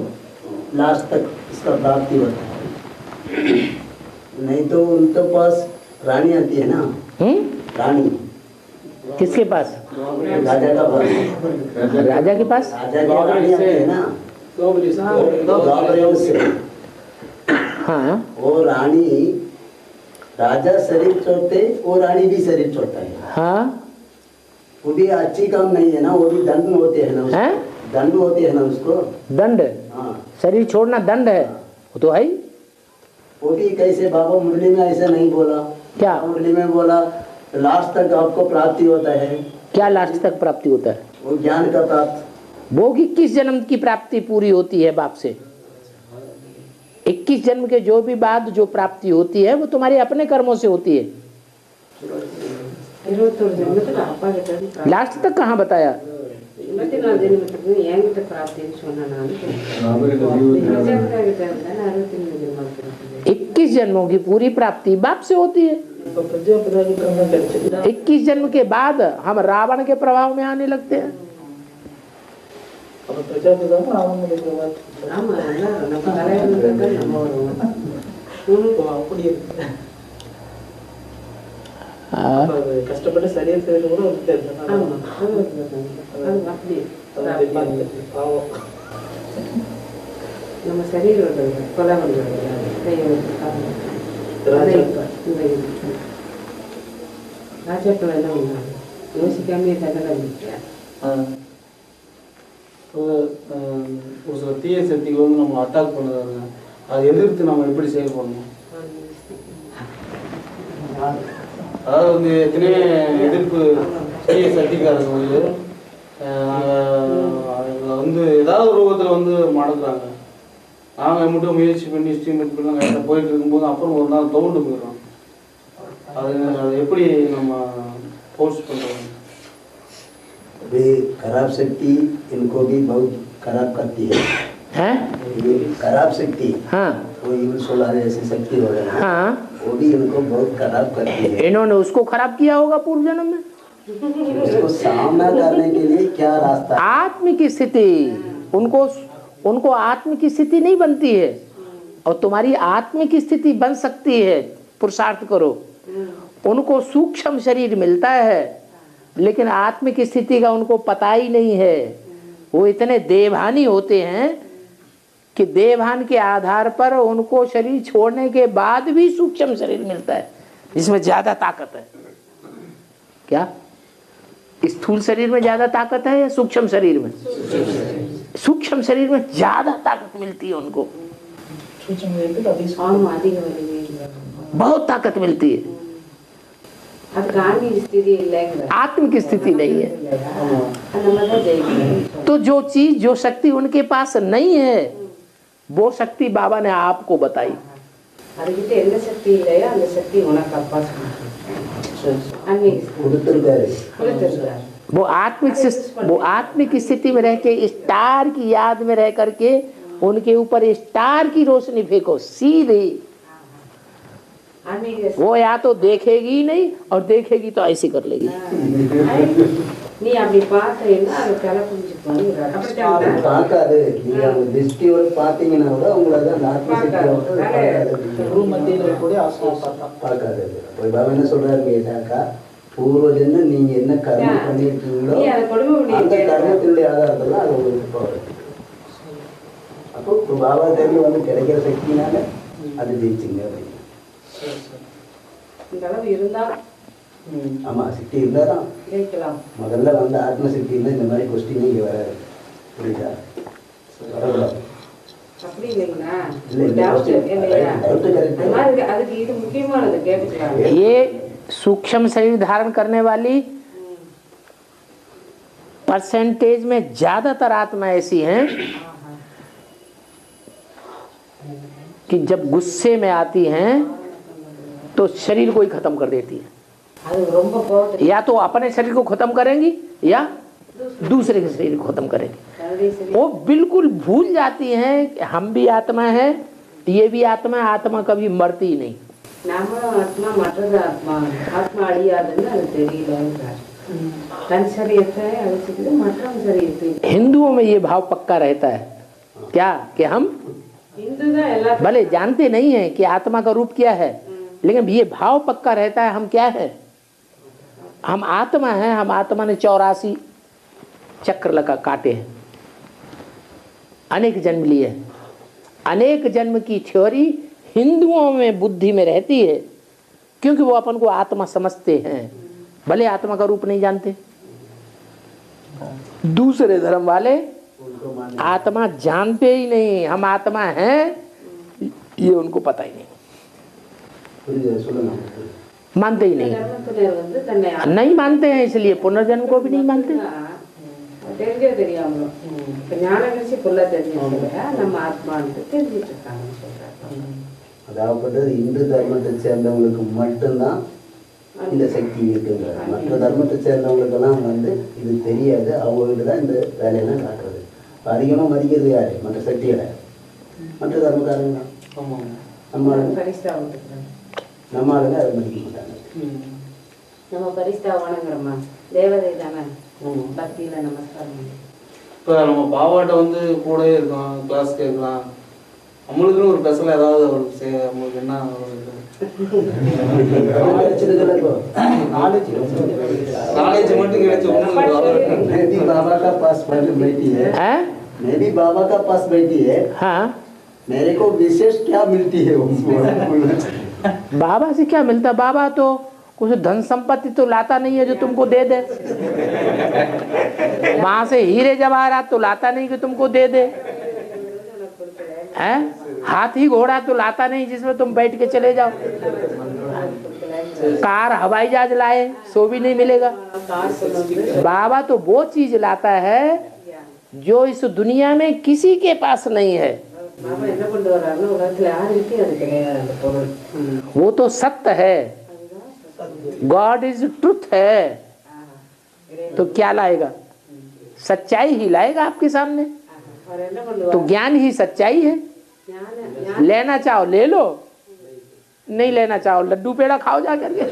लास्ट तक इसका प्राप्ति होता है। नहीं तो उनके पास रानी आती है ना, रानी किसके पास? राजा का पास, राजा के पास राजा की रानी आती है ना, द्वापर से। हाँ, वो रानी, राजा शरीर छोड़ते वो रानी भी शरीर छोड़ता है। हाँ, वो भी अच्छी काम नहीं है ना, वो भी दंड होते हैं ना, हैं? दंड होते हैं ना उसको। दंड, हाँ, शरीर छोड़ना दंड है, वो तो है ही। वो भी कैसे बाबा मुरली में ऐसा नहीं बोला। क्या? मुरली में बोला लास्ट तक आपको प्राप्ति होता है। क्या लास्ट तक प्राप्ति होता है? वो ज्ञान का प्राप्त। वो 21 जन्म की प्राप्ति पूरी होती है बाप से। 21 जन्म के जो भी बाद जो प्राप्ति होती है वो तुम्हारे अपने कर्मों से होती है। लास्ट तक कहाँ बताया? 21 जन्मों की पूरी प्राप्ति बाप से होती है। 21 जन्म के बाद हम रावण के प्रभाव में आने लगते हैं। கஷ்டப்பட்டு சரியா செய்யறது கூட நம்ம சரீரம் கொலை பண்றது ராஜாக்கள் எல்லாம் யோசிக்காமே தகவல் ஒரு சில தீய சக்திகள் நம்ம அட்டாக் பண்ணுறாங்க, அதை எதிர்த்து நம்ம எப்படி செயல்படணும்? அதாவது எத்தனையோ எதிர்ப்பு தீய சக்திக்காரங்க ஏதாவது ரூபத்தில் மடக்குறாங்க. நாங்கள் மட்டும் முயற்சி பண்ணி ஸ்டீமெண்ட் பண்ணி கரெக்டாக போயிட்டு இருக்கும்போது அப்புறம் ஒரு நாள் தோண்டு போயிடுறோம். அதை எப்படி நம்ம போஸ்ட் பண்ணுறோம்? अभी खराब शक्ति इनको भी बहुत खराब करती है। हैं? ये खराब शक्ति, हाँ, वो यूल सोलर ऐसी शक्ति वगैरह, हाँ, वो भी इनको बहुत खराब करती है। इन्होंने उसको खराब किया होगा पूर्व जन्म में। उसको सामना करने के लिए क्या रास्ता? आत्म की स्थिति, उनको आत्म की स्थिति नहीं बनती है और तुम्हारी आत्म की स्थिति बन सकती है। पुरुषार्थ करो। उनको सूक्ष्म शरीर मिलता है लेकिन आत्म की स्थिति का उनको पता ही नहीं है। वो इतने देवहानी होते हैं कि देवहान के आधार पर उनको शरीर छोड़ने के बाद भी सूक्ष्म शरीर मिलता है जिसमें ज्यादा ताकत है। क्या स्थूल शरीर में ज्यादा ताकत है या सूक्ष्म शरीर में? सूक्ष्म शरीर में ज्यादा ताकत मिलती है उनको, बहुत ताकत मिलती है। आत्म की स्थिति नहीं है। तो जो चीज जो शक्ति उनके पास नहीं है वो शक्ति बाबा ने आपको बताई। वो आत्मिक स्थिति में रह के स्टार की याद में रह करके उनके ऊपर स्टार की रोशनी फेंको सीधे। ஆன்மீக वो या तो देखेगी ही नहीं और देखेगी तो ऐसे कर लेगी। நீ அப்படி பார்த்தீங்கன்னா அது தலை குஞ்சு போகிறார் அப்படித்தான் பார்க்காது. நீங்க அவங்க திருஷ்டியோட பார்த்தீங்கன்னா கூட உங்களுக்கு அந்த ஆத்மசக்தியோட குரு மத்தியில் இருக்கக்கூடிய ஆசனம் பார்த்தா பார்க்காது. ஒரு பாபா என்ன சொல்றாரு கேட்டாக்கா, பூர்வ ஜென்மம் நீங்க என்ன கர்மம் பண்ணிருக்கீங்களோ நீ அதை கொடுமை அந்த பண்ணி கர்மத்தினுடைய ஆதாரத்துல அது உங்களுக்கு போகுது. அப்போ ஒரு பாபா தேவி வந்து கிடைக்கிற சக்தினால அது ஜெயிச்சுங்க அப்படின்னு. இந்த அளவு இருந்தால் ஆமா, சக்தி இருந்தாதான் ஜெயிக்கலாம். முதல்ல வந்து ஆத்மசக்தி இருந்தால் இந்த மாதிரி கொஸ்டின் இங்கே வராது. புரியுதா? வரக்கூடாது. அப்படி இல்லைங்களா? இல்லை, இல்லை, doubt இல்லையா? doubt correct. அது மாதிரி அதுக்கு இது முக்கியமானது கேட்டுக்கலாம். ये सूक्ष्म शरीर धारण करने वाली परसेंटेज में ज्यादातर आत्मा ऐसी हैं कि जब गुस्से में आती हैं तो शरीर को ही खत्म कर देती है। அது ரொம்ப கோவத்தை या तो अपने शरीर को खत्म करेंगी या दूसरे के शरीर को खत्म करेंगी। தன்னுடைய சரி वो बिल्कुल भूल जाती हैं कि हम भी आत्मा है, ये भी आत्मा है, आत्मा कभी मरती ही नहीं। நம்மளும் ஆத்மா மற்றது ஆத்மா ஆத்மா அழியாதுன்னு அது தெரியலங்கிறார். தன் சரீரத்தை அழிச்சுக்கிட்டு மற்றவங்க சரீரத்தை हिंदुओं में ये भाव पक्का रहता है क्या कि हम இந்து தான் எல்லாத்தையும் भले जानते नहीं हैं कि आत्मा का रूप क्या है, लेकिन ये भाव पक्का रहता है हम क्या है, हम आत्मा हैं। हम आत्मा ने 84 चक्र लगा काटे हैं, अनेक जन्म लिए हैं। अनेक जन्म की थ्योरी हिंदुओं में बुद्धि में रहती है क्योंकि वो अपन को आत्मा समझते हैं, भले आत्मा का रूप नहीं जानते। दूसरे धर्म वाले उनको मान आत्मा जानते ही नहीं, हम आत्मा हैं ये उनको पता ही नहीं, புரியுது சொல்லுங்க. मानते ही नहीं, தர்மத்தினர் வந்து தன்னை नहीं मानते हैं, इसलिए पुनर्जन्म को भी नहीं मानते। தெரிஞ்சோ தெரியாமலும் இப்ப ஞான கழிச்சு புள்ள தெரிஞ்சவங்க நம்ம ஆத்மான்னு தெரிஞ்சிட்டு இருக்காங்கன்னு சொல்றாங்க. அதாவது இந்து தர்மத்தை சேர்ந்தவங்களுக்கு மட்டும்தான் இந்த சக்தி இருக்குங்கிறார். மற்ற தர்மத்தை சேர்ந்தவங்களுக்கெல்லாம் வந்து இது தெரியாது. அவங்ககிட்ட தான் இந்த வேலையெல்லாம் காட்டுறது. அதிகமாக மதிக்கிறது யாரு? மற்ற சக்திகளை, மற்ற தர்மக்காரங்க தான். ஆமாம். நம்ம ஆளுங்க பரிஸ்தா வந்துக்கிறாங்க. நம்ம ஆளுங்க அதை மதிக்க மாட்டாங்க. நம்ம பரிஸ்தா வணங்குறோமா? தேவதை தானே, ஆமாம். பக்தியில நமஸ்காரம். இப்போ நம்ம பாவாட்ட வந்து கூடவே இருக்கோம், கிளாஸ் கேட்கலாம். நம்மளுக்குன்னு ஒரு ஸ்பெஷல் ஏதாவது அவருக்கு நம்மளுக்கு என்ன நாலேஜ் மட்டும் கிடைச்சி मैं भी बाबा का पास बैठी है, हैं? मैं भी बाबा का पास बैठी है, हाँ, मेरे को विशेष क्या मिलती है उनको? बाबा से क्या मिलता? बाबा तो कुछ धन संपत्ति तो लाता नहीं है जो तुमको दे दे, वहां से हीरे जवाहरात तो लाता नहीं कि तुमको दे दे, हैं? हाथी घोड़ा तो लाता नहीं जिसमें तुम बैठ के चले जाओ, कार हवाई जहाज लाए सो भी नहीं मिलेगा। बाबा तो वो चीज लाता है जो इस दुनिया में किसी के पास नहीं है। பாபா என்ன கொண்டு வர்றாருன்னா உலகத்துல யாருக்கிட்டே அது கிடையாது அந்த பொருள். वो तो सत्य है, गॉड इज ट्रुथ है, तो क्या लाएगा? सच्चाई ही लाएगा आपके सामने। அவர் என்ன கொண்டு तो ज्ञान ही सच्चाई है। ஞான लेना चाहो ले लो, नहीं लेना चाहो लड्डू पेड़ा खाओ जा करके।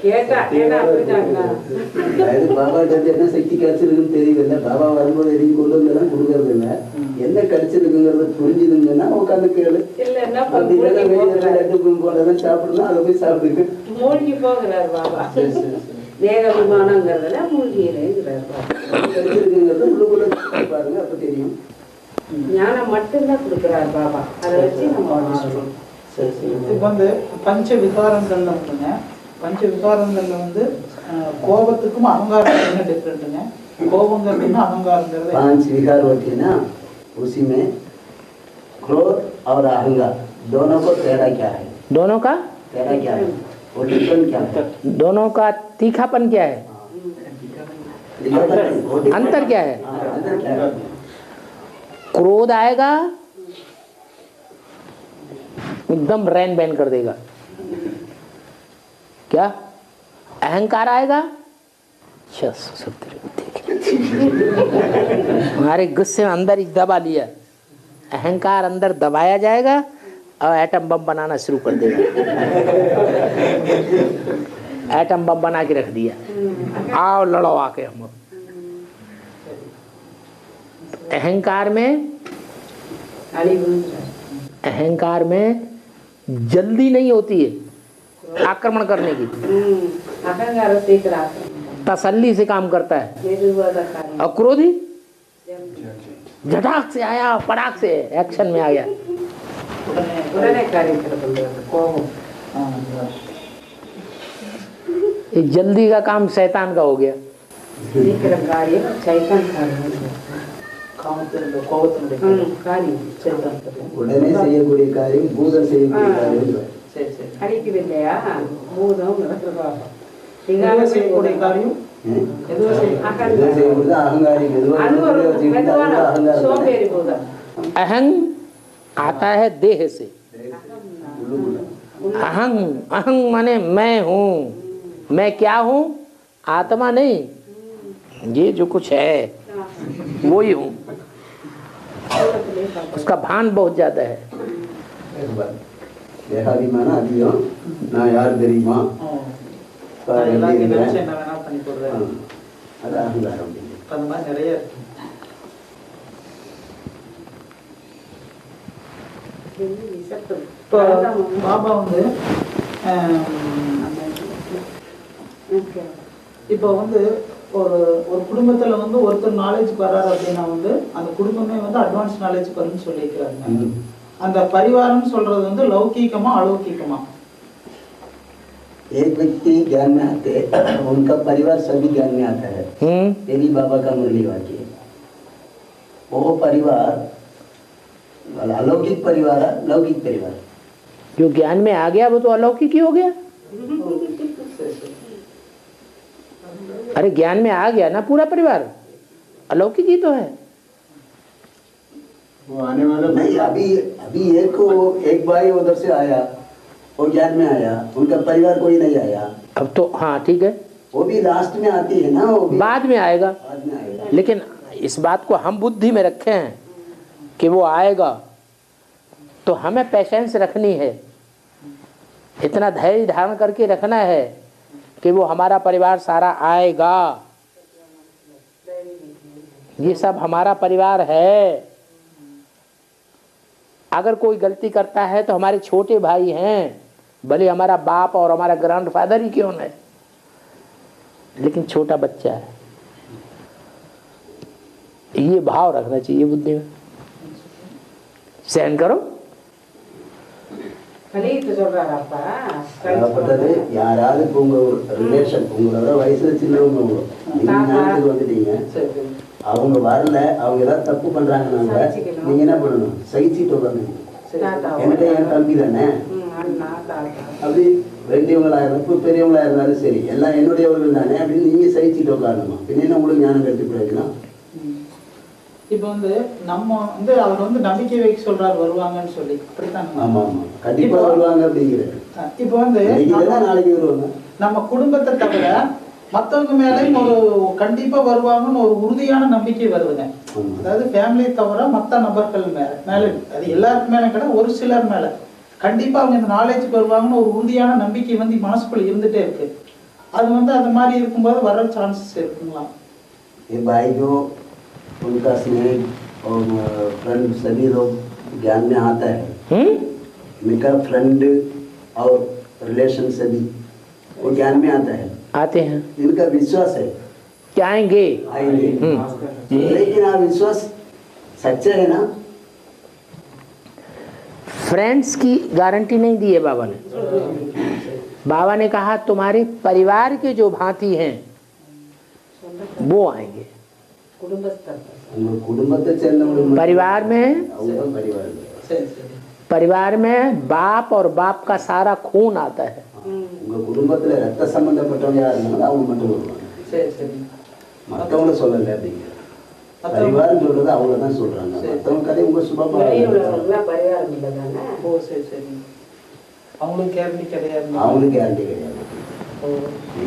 கேட்டா ஏன்னா அப்படிதாங்களா? அதாவது பாபா கிட்ட என்ன சக்தி கிடைச்சிருக்குன்னு தெரியல. பாபா வரும்போது எதையும் கொண்டு வந்தெல்லாம் கொடுக்கறது இல்லை. என்ன கிடைச்சிருக்குங்கிறத புரிஞ்சுதுங்கன்னா உட்காந்து கேளு. இல்ல என்ன அப்படி இல்லைன்னா வெளியில லட்டு போனதான் சாப்பிடணும், அதை போய் சாப்பிடுங்க. மூழ்கி போகிறார் பாபா. தேக அபிமானங்கிறதுல மூழ்கிறேங்கிறார் பாபா. கிடைச்சிருக்குங்கிறத உள்ளுக்குள்ள பாருங்க, அப்ப தெரியும். ஞானம் மட்டும்தான் கொடுக்குறார் பாபா. அதை வச்சு நம்ம வாழ்றோம். சரி சரி. இப்போ வந்து பஞ்ச விகாரங்கள்ல வந்துங்க, பஞ்ச விகாரங்கள்ல வந்து கோபத்துக்கும் அகங்காரத்துக்கும் என்ன டிஃப்ரெண்ட்டுங்க? கோபங்கிறதுன்னா அகங்காரங்கிறது पांच विकार होती है ना, उसी में क्रोध और अहंकार दोनों को टेढ़ा क्या है? दोनों का टेढ़ा क्या है? वो डिफरेंट क्या है? दोनों का तीखापन क्या है? अंतर क्या है? हाँ, अंतर क्या है? क्रोध आएगा एकदम रैन बैन कर देगा, क्या? अहंकार आएगा हमारे गुस्से में अंदर ही दबा लिया, अहंकार अंदर दबाया जाएगा और एटम बम बनाना शुरू कर देगा। एटम बम बना के रख दिया, आओ लड़ो आके हम। अहंकार में अहंकार में जल्दी नहीं होती है आक्रमण करने की, तसल्ली से काम करता है। और क्रोधी झटाक से आया, पटाक से एक्शन में आ गया। ये जल्दी का काम शैतान का हो गया। உடனே செய்யக்கூடிய காரியம் பூதம் செய்யக்கூடிய காரியம். செய்யக்கூடிய காரியம் செய்யக்கூடியது அகங்காரி. अहंग आता है देह से। अहंग अहंग माने मैं हूँ, मैं क्या हूँ? आत्मा नहीं, ये जो कुछ है वो ही हूँ। उसका भान बहुत ज्यादा है। தேகாபிமான அதிகம். நான் யார் தெரியுமா? அது அகங்காரம். அந்த மாதிரி நிறைய இப்போ பாபா வந்து இப்போ வந்து ஒரு ஒரு குடும்பத்துல வந்து ஒருத்தர் நாலேஜுக்கு வர்றாரு அப்படின்னா வந்து அந்த குடும்பமே வந்து அட்வான்ஸ் நாலேஜுக்கு வரும்னு சொல்லியிருக்கிறாங்க. அந்த பரிவாரம்னு சொல்றது வந்து லௌகீகமா अलौकिकமா? एक व्यक्ति ज्ञान में आते हैं, उनका परिवार सभी ज्ञान में आता है। ये भी बाबा का मुरली वाक्य है। वो परिवार अलौकिक परिवार है, लौकिक परिवार। जो ज्ञान में आ गया वो तो अलौकिक ही हो गया। अरे ज्ञान में आ गया ना पूरा परिवार, अलौकिक ही तो है। वो आने वाला नहीं, अभी एक भाई उधर से आया, वो ज्ञान में आया, उनका परिवार कोई नहीं आया। अब तो हाँ ठीक है, वो भी लास्ट में आती है ना, वो भी बाद में आएगा। बाद में आएगा। लेकिन इस बात को हम बुद्धि में रखे हैं कि वो आएगा, तो हमें पेशेंस रखनी है, इतना धैर्य धारण करके रखना है कि वो हमारा परिवार सारा आएगा। ये सब हमारा परिवार है। अगर कोई गलती करता है तो हमारे छोटे भाई हैं, भले हमारा बाप और हमारा ग्रैंडफादर ही क्यों न है, लेकिन छोटा बच्चा है। ये भाव रखना चाहिए बुद्धि में। सहन करो। பட்டது யாராவது இப்போ உங்க ரிலேஷன் உங்களோட வயசுல சின்னவங்க நீங்க ஞானத்துக்கு வந்துட்டீங்க, அவங்க வரல, அவங்க ஏதாவது தப்பு பண்றாங்கன்னாங்க, நீங்க என்ன பண்ணணும்? சகிச்சுட்டு உட்காந்து என்கிட்ட என் தம்பி தானே, அப்படி வேண்டியவங்களா இருந்தாலும் பெரியவங்களா இருந்தாலும் சரி, எல்லாம் என்னுடையவர்கள் தானே அப்படின்னு நீங்க சகிச்சுட்டு உட்காரணுமா? பின்ன உங்களுக்கு ஞானம் கருத்து பிரயோஜனம். இப்போ வந்து நம்ம வந்து அவர் வந்து நம்பிக்கை வைக்க சொல்றாரு வருவாங்கன்னு சொல்லி, அப்படித்தான்? ஆமா ஆமா, கண்டிப்பா வருவாங்க அப்படிங்கிறது. இப்போ வந்து நாளைக்கு வருவாங்க. நம்ம குடும்பத்தை தவிர மற்றவங்க மேலேயும் ஒரு கண்டிப்பா வருவாங்கன்னு ஒரு உறுதியான நம்பிக்கை வருதுங்க. அதாவது ஃபேமிலியை தவிர மற்ற நபர்கள் மேல அது எல்லாருக்கும் மேல கிடையாது, ஒரு சிலர் மேல கண்டிப்பா அவங்க இந்த நாலேஜுக்கு வருவாங்கன்னு ஒரு உறுதியான நம்பிக்கை வந்து மனசுக்குள்ள இருந்துட்டே இருக்கு. அது வந்து அது மாதிரி இருக்கும்போது வர சான்சஸ் இருக்குங்களா? ये भाई जो उनका स्नेह और फ्रेंड सभी लोग ज्ञान में आता है, उनका फ्रेंड और रिलेशन सभी वो ज्ञान में आता है, आते हैं, इनका विश्वास है कि आएंगे। लेकिन आप विश्वास सच्चा है ना? फ्रेंड्स की गारंटी नहीं दी है बाबा ने। बाबा ने कहा तुम्हारे परिवार के जो भांति हैं वो आएंगे। परिवार में बाप और बाप का सारा खून आता है। रक्त संबंधपಟ್ಟவங்க யாரு இருந்தாலும் அவங்க மட்டும் வருவாங்க. சரி சரி. மத்தவங்க சொல்லல அப்படிங்க. பரிவாரம் சொல்றது அவங்க தான் சொல்றாங்க. மத்தவங்க கதை உங்க சுபமா பரிவாரம் இல்லதானே? ஓ சரி சரி. அவங்களுக்கு கேரண்டி கிடையாது. அவங்களுக்கு கேரண்டி கிடையாது.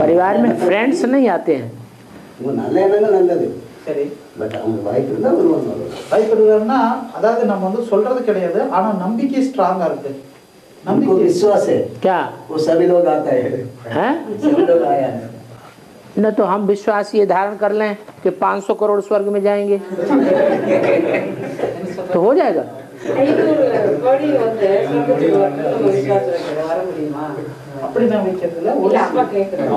परिवार में फ्रेंड्स नहीं आते हैं। वो நல்ல எண்ணங்கள் நல்லது. சரி, பட் அவங்க வாய்ப்பு இருந்தால் வருவாங்க. பயப்படுவாருன்னா அதாவது நம்ம வந்து சொல்றது கிடையாது, ஆனா நம்பிக்கை ஸ்ட்ராங்கா இருக்கு. उनको நம்பிக்கை विश्वास है, क्या वो सभी लोग आता है, है? सभी लोग आया है। न तो हम विश्वास ये धारण कर लें कि 500 करोड़ स्वर्ग में जाएंगे तो हो जाएगा। 500 கோடி வந்து சொர்க்கத்துக்கு வரணும் நம்ம விசுவாசம் வைக்கிற வர முடியுமா? அப்படி நான் வைக்கிறதுல இல்ல அப்பா கேட்குறேன்.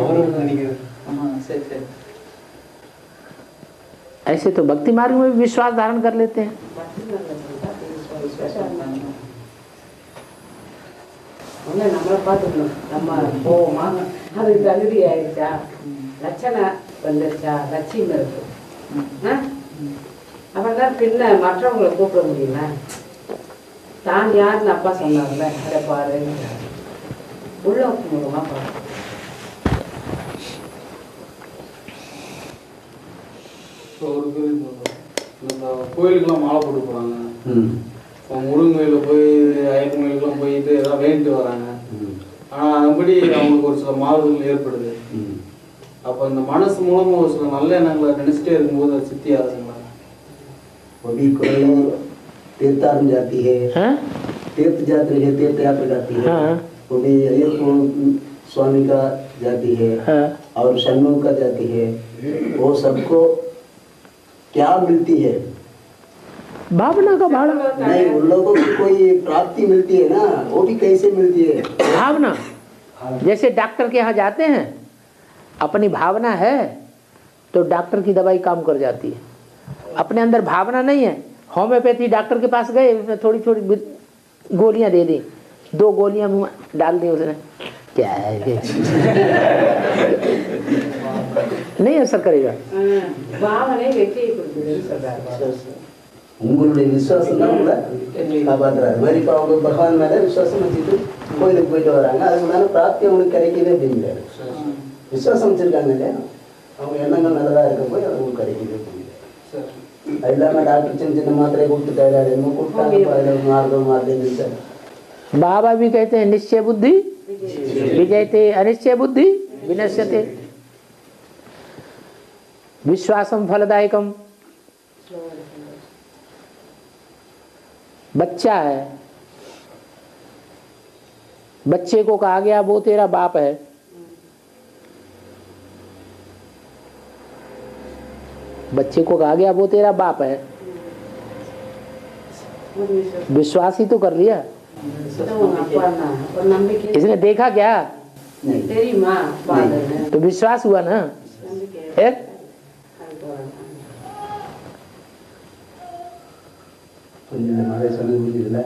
சரி சரி, ऐसे तो भक्ति मार्ग में भी विश्वास धारण कर लेते हैं। ஒண்ணு நம்மளை பார்த்துக்கணும், நம்ம போவோமா, அது தகுதி ஆயிடுச்சா, லட்சணம் வந்துருச்சா, லட்சியம் இருக்கு, அப்பதான் பின்ன மற்றவங்களை கூப்பிட முடியல. தான் யாருன்னு அப்பா சொன்னார்ல, அதை பாரு, உள்ள மூலமா பாரு. ஒரு கேள்வி சொல்றேன். நம்ம கோயிலுக்கெல்லாம் மாலை போட்டு போறாங்க, முருகன் கோயிலில் போய் ஐயப்பன் கோயிலுக்கெல்லாம் போயிட்டு எதாவது வேண்டிட்டு வராங்க. ஆனால் அதுபடி அவங்களுக்கு ஒரு சில மாறுதல் ஏற்படுது. அப்போ இந்த மனசு மூலமாக ஒரு சில நல்ல எண்ணங்களை நினைச்சிட்டே இருக்கும்போது அது சித்தி ஆகுதுங்களா? अभी कोई तीर्थाटन जाती है, तीर्थ यात्रा है, तीर्थ यात्रा जाती है, वो भी अय्यप्पा स्वामी का जाती है और शन्मुख का जाती है। वो सबको क्या मिलती है? भावना का भाड़ा नहीं, उन लोगों को कोई प्राप्ति मिलती है ना, वो भी कैसे मिलती है? भावना। जैसे डॉक्टर के यहाँ जाते हैं, अपनी भावना है तो डॉक्टर की दवाई काम कर जाती है। अपने अंदर भावना नहीं है, होम्योपैथी डॉक्टर के पास गए, उसने थोड़ी थोड़ी गोलियां दे दी, 2 गोलियां मुंह डाल दी उसने, क्या है ये? नहीं असर करेगा। பாவனை வெற்றியை கொடுக்குதுன்னு சொல்றாரு. உங்களுடைய விசுவாசம் தான் உங்களை காப்பாற்றுறாரு. மாதிரி இப்போ அவங்க பகவான் மேலே விசுவாசம் வச்சுட்டு கோயிலுக்கு போயிட்டு வராங்க, அதுக்கு மேலே பிராப்தி அவங்களுக்கு கிடைக்குது அப்படிங்கிறாரு. விசுவாசம் வச்சுருக்காங்க இல்லையா, அவங்க எண்ணங்கள் நல்லதாக இருக்க போய் அது உங்களுக்கு கிடைக்குது அப்படிங்கிறாரு. அது இல்லாமல் டாக்டர் சின்ன சின்ன மாத்திரை கொடுத்துட்டாரு, அது என்ன கொடுத்தாங்க, அதில் மாறுதுன்னு சார். बाबा भी कहते हैं निश्चय बुद्धि विजयते, अनिश्चय बुद्धि विनश्यते, विश्वासम फलदायकम। बच्चा है, बच्चे को कहा गया वो तेरा बाप है, बच्चे को कहा गया वो तेरा बाप है, विश्वास ही तो कर लिया। ஒரு நம்பிக்கை इसने देखा क्या? தெரியுமா பாருங்க, तो विश्वास हुआ ना। நம்பிக்கை एक கொஞ்சம் மாதிரி சொல்லி புரியுதுல்ல,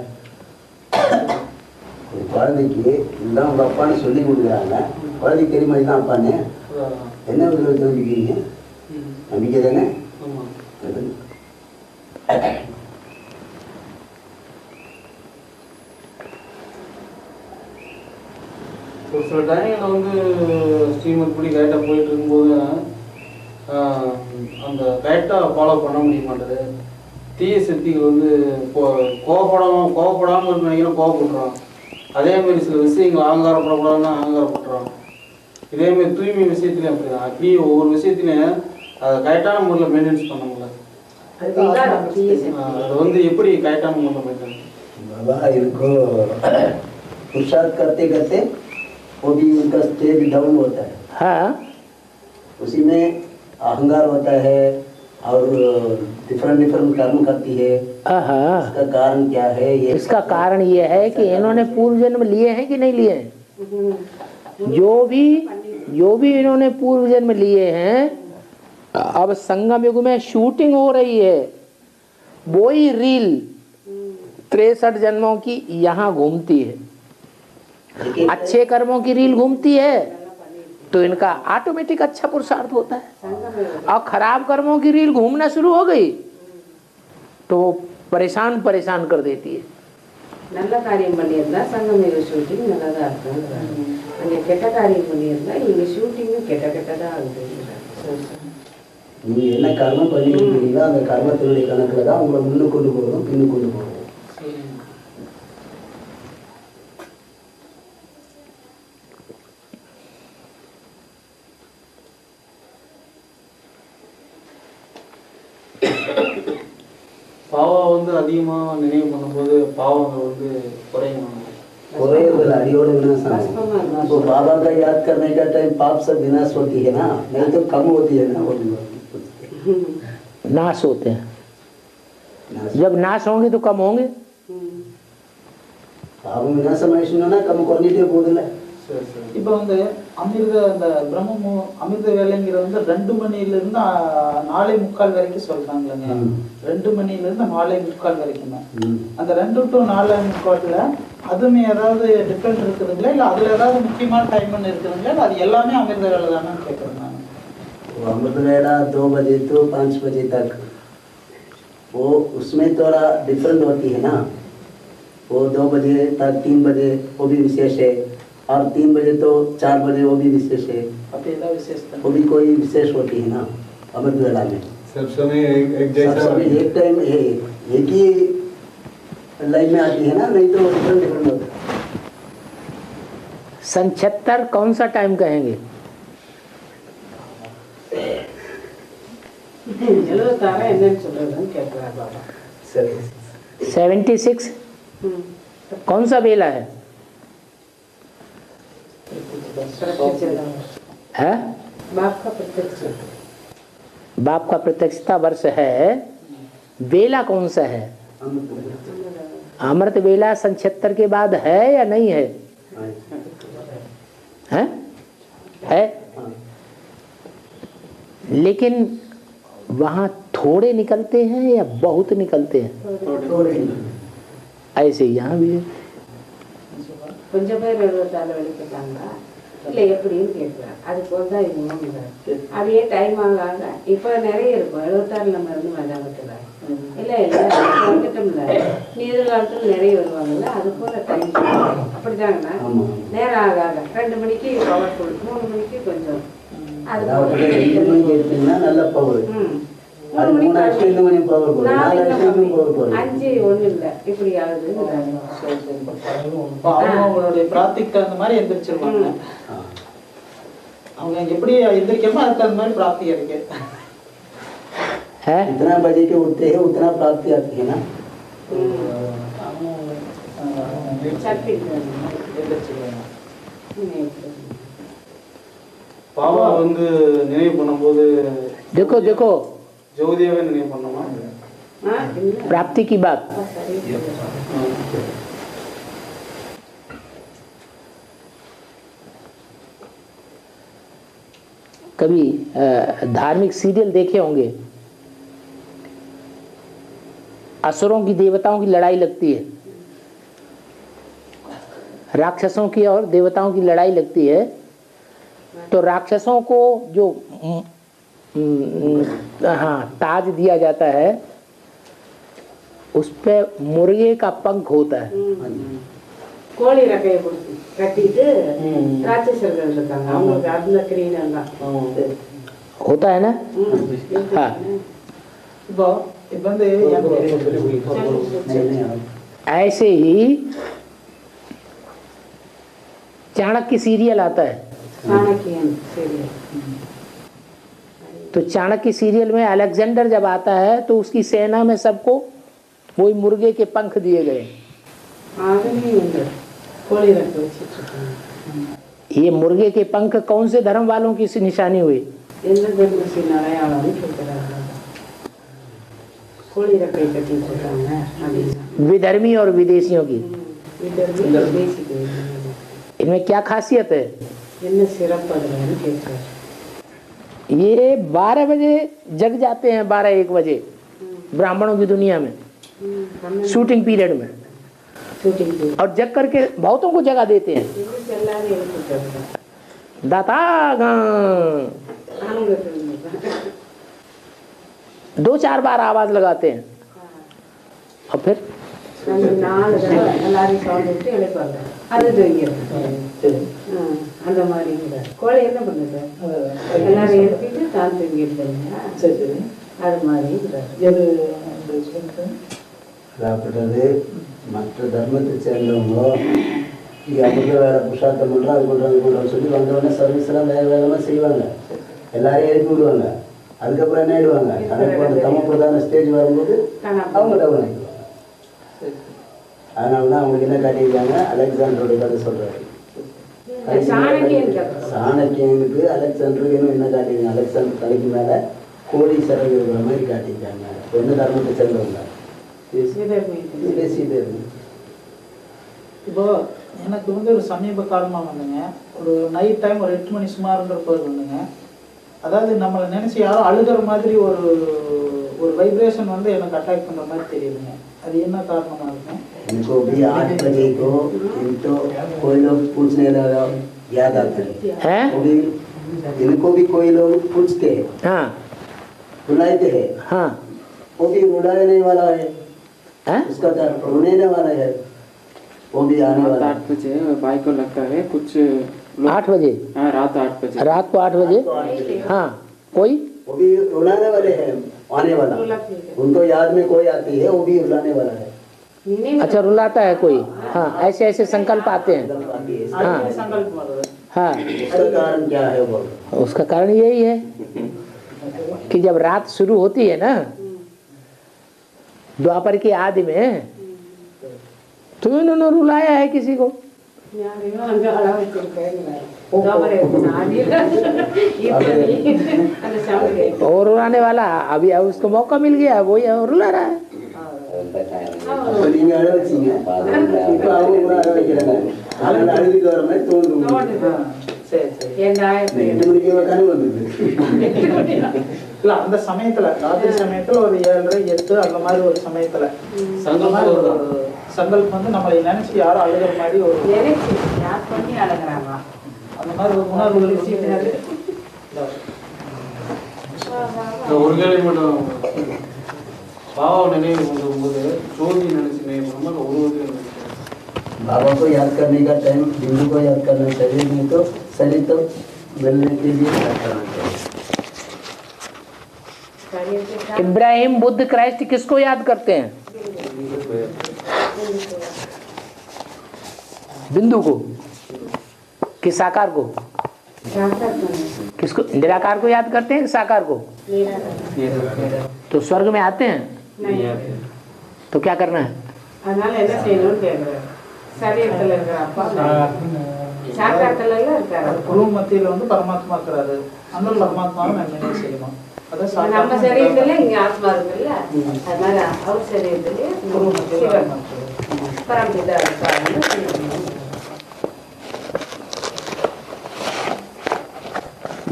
ஒரு குழந்தைக்கு இதுதான் உங்கள் அப்பான்னு சொல்லி கொடுக்குறாங்க, குழந்தைக்கு தெரியுமா இதுதான் அப்பான்னு? என்ன விதத்தில் நம்பிக்கிறீங்க? நம்பிக்கை தானே. ஒரு சில டைமில் வந்து ஸ்ரீமத் படி கரெக்டாக போயிட்டு இருக்கும்போது அந்த கரெக்டாக ஃபாலோ பண்ண முடிய மாட்டேது. தீய சக்திகள் வந்து கோவப்படாமல் இருக்கணும், கோவப்படுறோம். அதேமாதிரி சில விஷயங்கள் அகங்காரப்படக்கூடாதுன்னா அகங்காரப்படுறோம். இதேமாதிரி தூய்மை விஷயத்துலையும் அப்படிதான். அப்படி ஒவ்வொரு விஷயத்துலையும் அதை கரெக்டான முறையில் மெயின்டைன்ஸ் பண்ண முடியல. அது வந்து எப்படி கரெக்டான முறையில் மெயின்டைன்? बाबा इनको पुरुषार्थ करते करते वो भी उनका स्टेज डाउन होता है। हाँ, उसी में अहंकार होता है और डिफरेंट कर्म करती है। इसका कारण क्या है? ये इसका कारण ये है कि इन्होंने पूर्व जन्म लिए हैं कि नहीं लिए हैं। जो भी इन्होंने पूर्व जन्म लिए हैं, अब संगम युग में शूटिंग हो रही है, वो ही रील 63 जन्मों की यहाँ घूमती है। अच्छे कर्मों की रील घूमती है तो इनका ऑटोमेटिक अच्छा पुरुषार्थ होता है, और खराब कर्मों की रील घूमना शुरू हो गई तो वो परेशान कर देती है। நல்ல காரியம் பண்ணியிருந்தா சங்கமேக ஷூட்டிங் நல்லதா இருக்கும். அங்கே கெட்ட காரியம் பண்ணியிருந்தா இங்கே ஷூட்டிங்கும் கெட்டதா ஆகுது. நீங்கள் என்ன கர்மம் பண்ணிருக்கீங்களோ அந்த கர்மத்தினுடைய கணக்கில் தான் உங்களை முன்னுக்கு கொண்டு போகணும், பின்னுக்கு கொண்டு போகணும். பாவம் வந்து அதிகமா நினைவு பண்ணும்போது பாவங்கள் வந்து குறையும். कुरेल अड़ियोड़ विनाश तो बाबा का याद करने का टाइम पाप से विनाश होती है ना, नहीं तो कम होती है ना। वो नाश होते हैं, जब नाश होंगे तो कम होंगे. पाप विनाश मनुष्य ना कम क्वालिटी बोल रहा है. இப்போ வந்து அமிர்த அந்த பிரம்ம அமிர்த வேலைங்கிறது வந்து 2 மணிலிருந்து 4:45 வரைக்கும் சொல்றாங்களேங்க. 2 மணிலிருந்து 4:45 வரைக்கும் தான். அந்த 2 to 4:45ல அதுமே ஏதாவது டிஃபரெண்ட் இருக்குதுங்களா, இல்லை அதில் ஏதாவது முக்கியமான டைம் இருக்குதுங்களா, இல்லை அது எல்லாமே அமிர்த வேலை தானே கேட்குறேன் நான். अमृत वेला 2 बजे तो 5 बजे तक, वो उसमें थोड़ा डिफरेंट होती है ना. वो 2 बजे तक 3 बजे वो भी विशेष है, और 3 बजे तो 4 बजे वो भी विशेष है. அப்படி ஏதாவது விசேஷம் वो भी कोई विशेष होती है ना अमृत वेला में. सब समय एक सब जैसा समय एक टाइम एक ही लाइन में आती है ना, नहीं तो डिफरेंट डिफरेंट होता है. सन 76 कौन सा टाइम कहेंगे? 76 என்னன்னு சொல்றதுன்னு கேட்கிறார் பாபா. 76 कौन सा बेला है? है बाप का प्रत्यक्ष, बाप का प्रत्यक्षता वर्ष है. बेला कौन सा है? अमृत बेला सन 76 के बाद है या नहीं है? है, लेकिन वहाँ थोड़े निकलते हैं या बहुत निकलते हैं? ऐसे यहाँ भी है. கொஞ்சம் பேர் 74 வெளிக்கிட்டாங்க இல்லை எப்படின்னு கேட்குறாரு. அதுக்கு வந்து அதே டைம் ஆக இப்போ நிறைய இருக்கும். 76 நம்ம இருந்து மஜாமத்தில் இல்லை இல்லை வந்துட்டோம்ல, நீ எதிர்காலத்தில் நிறைய வருவாங்கல்ல, அது போல டைம் அப்படிதாங்கண்ணா. நேரம் ஆக 2 மணிக்கு பவர்ஃபுல், 3 மணிக்கு கொஞ்சம் அது நல்ல பவர். 3 மணிக்கு 5 ஒன்றும் இல்லை இப்படி ஆகுது. அவங்களுடைய பிரார்த்திக்கு தகுந்த மாதிரி எந்திரிச்சிருவாங்க. அவங்க எப்படி எந்திரிக்கமோ அதுக்கு தகுந்த மாதிரி பிரார்த்தி இருக்கு. जितना बजे के उठते हैं उतना प्राप्ति आती है ना. சக்தி பாவம் வந்து நினைவு பண்ணும்போது देखो देखो ஜோதியாவே நினைவு பண்ணோமா? प्राप्ति की बात. कभी धार्मिक सीरियल देखे होंगे, असुरों की देवताओं की लड़ाई लगती है, राक्षसों की और देवताओं की लड़ाई लगती है. तो राक्षसों को जो हाँ ताज दिया जाता है, उस पे मुर्गे का पंख होता है. கோழி ரெக்கையை கொடுத்து கட்டிட்டு ராட்சசர்கள் இருக்காங்க, அவங்களுக்கு அந்த கிரீடம் தான் होता है ना. हाँ இப்போ வந்து ऐसे ही चाणक्य सीरियल आता है. சாணக்கியன் சரி. तो चाणक्य सीरियल में अलेक्जेंडर जब आता है तो उसकी सेना में सबको वही मुर्गे के पंख दिए गए. அதுலேயும் வந்து கோழி ரெக்கை வச்சுட்டு இருக்காங்க. ये मुर्गे के पंख कौन से धर्म वालों की निशानी हुई? எந்த தர்மத்தின் அடையாளம்னு கேட்குறாங்க. கோழி ரெக்கை கட்டிட்டு இருக்காங்க அப்படின்னா विधर्मी और विदेशियों की. பேசிட்டு इनमें क्या खासियत है? என்ன சிறப்பு அதுலன்னு கேட்குறாரு. ये 12 बजे जग जाते हैं, 12-1 बजे ब्राह्मणों की दुनिया में शूटिंग पीरियड में, ஷூட்டிங் और जग करके बहुतों को जगा देते हैं. எல்லாரும் எழுப்பிட்டு दाता அவங்க 2-4 बार आवाज लगाते हैं और फिर 4 தடவை எல்லாரும் சவுண்ட் விட்டு எழுப்பாங்க. அது தூங்கிடும். அந்த மாதிரி கோழி என்ன பண்ணுது, எல்லாரும் எழுப்பிட்டு தான் தூங்கிடுதுங்க. சரி சரி அது மாதிரி எது அதாவது மற்ற தர்மத்தை சேர்ந்தவங்க இங்கே அமிர்த வேலை புருஷார்த்தம் பண்ணுறோம், அது பண்ணுறோம், இது பண்ணுறோம்னு சொல்லி வந்தவொடனே சர்வீஸ் எல்லாம் வேக வேகமாக செய்வாங்க, எல்லாரையும் எழுப்பி விடுவாங்க. அதுக்கப்புறம் என்ன ஆயிடுவாங்க தனக்கு அந்த தம பிரதான ஸ்டேஜ் வரும்போது அவங்க டவுன் ஆகிடுவாங்க. அதனால தான் அவங்களுக்கு என்ன காட்டியிருக்காங்க, அலெக்சாண்டருடைய கதை சொல்றாரு. சாணக்கியனுக்கு அலெக்சாண்டருக்கு என்ன காட்டியிருக்காங்க, அலெக்சாண்டர் தலைக்கு மேல கோடி சிறகு இருக்கிற மாதிரி காட்டியிருக்காங்க. என்ன தர்மத்தை சேர்ந்தவங்க இப்போ எனக்கு வந்து ஒரு சமீப காலமா வந்துங்க, ஒரு நைட் டைம் ஒரு 8 மணி சுமாருன்ற போது வந்துங்க, அதாவது நம்மளை நினைச்சு யாரும் அழுகிற மாதிரி ஒரு ஒரு வைப்ரேஷன் வந்து எனக்கு அட்டாக் பண்ற மாதிரி தெரியுதுங்க. அது என்ன காரணமா இருக்கும்? इनको भी 8 बजे को इनको कोई लोग पूछने लगा याद आते हैं, इनको भी कोई लोग पूछते हैं, हाँ बुलाते हैं, हाँ वो भी बुलाने वाला है, उसका रोने वाला है, वो भी आने वाला है। 8 बजे भाई को लगता है कुछ 8 बजे, हाँ रात 8 बजे, रात को 8 बजे, हाँ कोई वो भी रुलाने वाले हैं, आने वाला, उनको याद में कोई आती है, वो भी रुलाने वाला है। अच्छा रुलाता है कोई, हाँ ऐसे ऐसे संकल्प आते हैं, हाँ हाँ। उसका कारण क्या है वो? उसका कारण यही है कि जब रात शुरू होती है ना द्वापर की आदि में, तो इन्होंने रुलाया है किसी को, और रुलाने वाला अभी अब उसको मौका मिल गया, वही रुला रहा है। அப்ப நீங்க அழ வச்சீங்க, இப்ப அவங்க அழ வைக்கிறாங்க. அதனால அழுதுக்கு வர மாதிரி தோணுது. சரி சரி. 8 மணிக்கு கனவு வந்தது. இல்ல அந்த சமயத்துல ராத்திரி சமயத்துல ஒரு 7:30 8 அந்த மாதிரி ஒரு சமயத்துல சங்கல்பம் வந்து நம்மளை நினைச்சு யாரும் அழுகிற மாதிரி ஒரு அந்த மாதிரி ஒரு உணர்வுகள் ஒரு கேள்வி மட்டும், பாவ நினைவு போது ஜோதி நினைச்சு நினைவு ஒரு बाबा को याद करने का टाइम बिंदु को याद करना चाहिए, नहीं तो शरीर तो मिलने के लिए याद करना चाहिए। इब्राहिम बुद्ध क्राइस्ट किसको याद करते हैं? बिंदु को कि साकार को? किसको? निराकार को याद करते हैं कि साकार को? तो स्वर्ग में आते हैं तो क्या करना है? குரு மத்தியில வந்து பரமாத்மா இருக்கிறாரு, அந்த பரமாத்மாவை நம்ம என்ன செய்யணும்? நம்ம சரீரத்துல இங்க ஆத்மா இருக்குல்ல, அதனால அவர் சரீரத்திலே குரு மத்தியில பரம்பிதா இருக்காரு.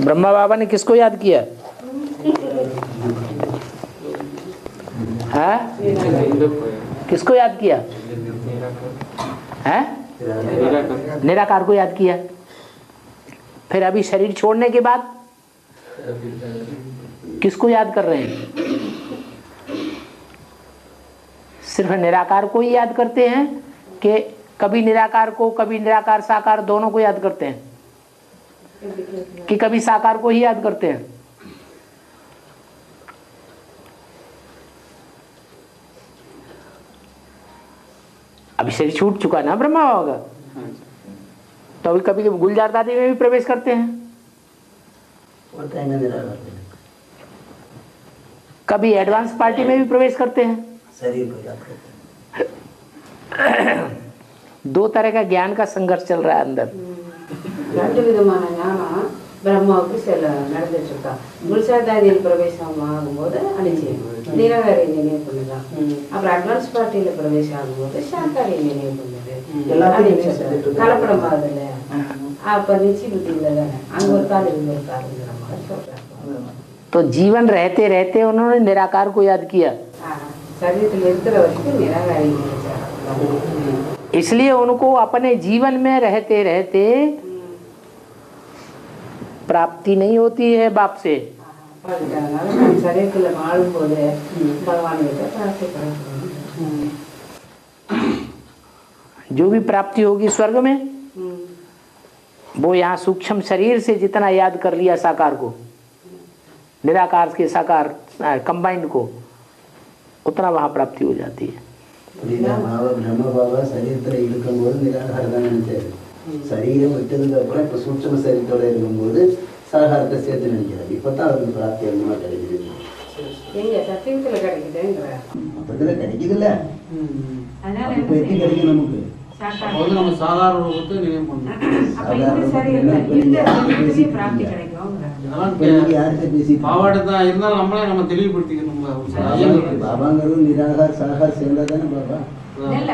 ब्रह्मा बाबा ने किसको याद किया? है? किसको याद किया? है? निराकार को याद किया। फिर अभी शरीर छोड़ने के बाद किसको याद कर रहे हैं? सिर्फ निराकार को ही याद करते हैं कि कभी निराकार को, कभी निराकार साकार दोनों को याद करते हैं, कि कभी साकार को ही याद करते हैं? अभी शरीर छूट चुका ना ब्रह्मा बाबा का, तो अभी कभी गुलजार दादी में भी प्रवेश करते हैं, कभी एडवांस पार्टी में भी प्रवेश करते हैं। शरीर को याद करते हैं। 2 तरह का ज्ञान का संघर्ष चल रहा है अंदर। 2 விதமான ஞானம் பிரம்மாவுக்கு நடந்துட்டு இருக்கா. குல்சாதாதியில் பிரவேசம் ஆகும்போது அனிச்சயம் நிராகாரி நினைவு பண்ணுதான். அப்புறம் அட்வான்ஸ் பார்ட்டியில பிரவேசம் ஆகும்போது சாக்காரி நினைவு பண்ணுது. கலப்படம் ஆகுதுல்ல, அப்ப நிச்சய புத்தியில தானே அங்க ஒரு கால் இங்க ஒரு காலுங்கிற மாதிரி சொல்றாங்க. तो जीवन रहते रहते उन्होंने निराकार को याद किया, शरीर இருக்கிற வரைக்கும் நிராகாரி நினைச்சாங்க. इसलिए उनको अपने जीवन में रहते रहते प्राप्ति नहीं होती है बाप से। शरीर वाழும் போது भगवान கிட்ட प्राप्ति करते। जो भी प्राप्ति होगी स्वर्ग में, वो यहाँ सूक्ष्म शरीर से जितना याद कर लिया साकार को, निराकार के साकार कंबाइंड को, उतना वहाँ प्राप्ति हो जाती है। ब्रह्म बाबा शरीरத்தில் இருக்கும்போது நிராகாரம் தான் நினைச்சாரு. சரீரம் விட்டதுக்கு அப்புறம் இப்ப சூட்சும சரீரத்தோட இருக்கும்போது சாகாரத்தை சேர்த்து நினைக்கிறார். இப்போ தான் அவருக்கு பிராப்தி அதிகமாக கிடைக்குது. எங்க சத்தியத்துல கிடைக்குதுங்கிற அப்பத்தில் கிடைக்குதுல்ல, அதனால இப்போ எப்படி கிடைக்கும் நமக்கு? அப்போ வந்து நம்ம சாதாரண ரூபத்தை நினைவு பண்ணணும். அப்ப இது சரியில்லை. இந்த சமயத்திலேயே பிராப்தி கிடைக்கும்ங்கிற அதெல்லாம் யார்கிட்ட பேசி பாவாடை தான் இருந்தாலும் நம்மளே நம்ம தெளிவுபடுத்திக்கணும். பாபாங்கிறது நிராகார் சாகார் சேர்ந்தா தானே பாபா. இல்ல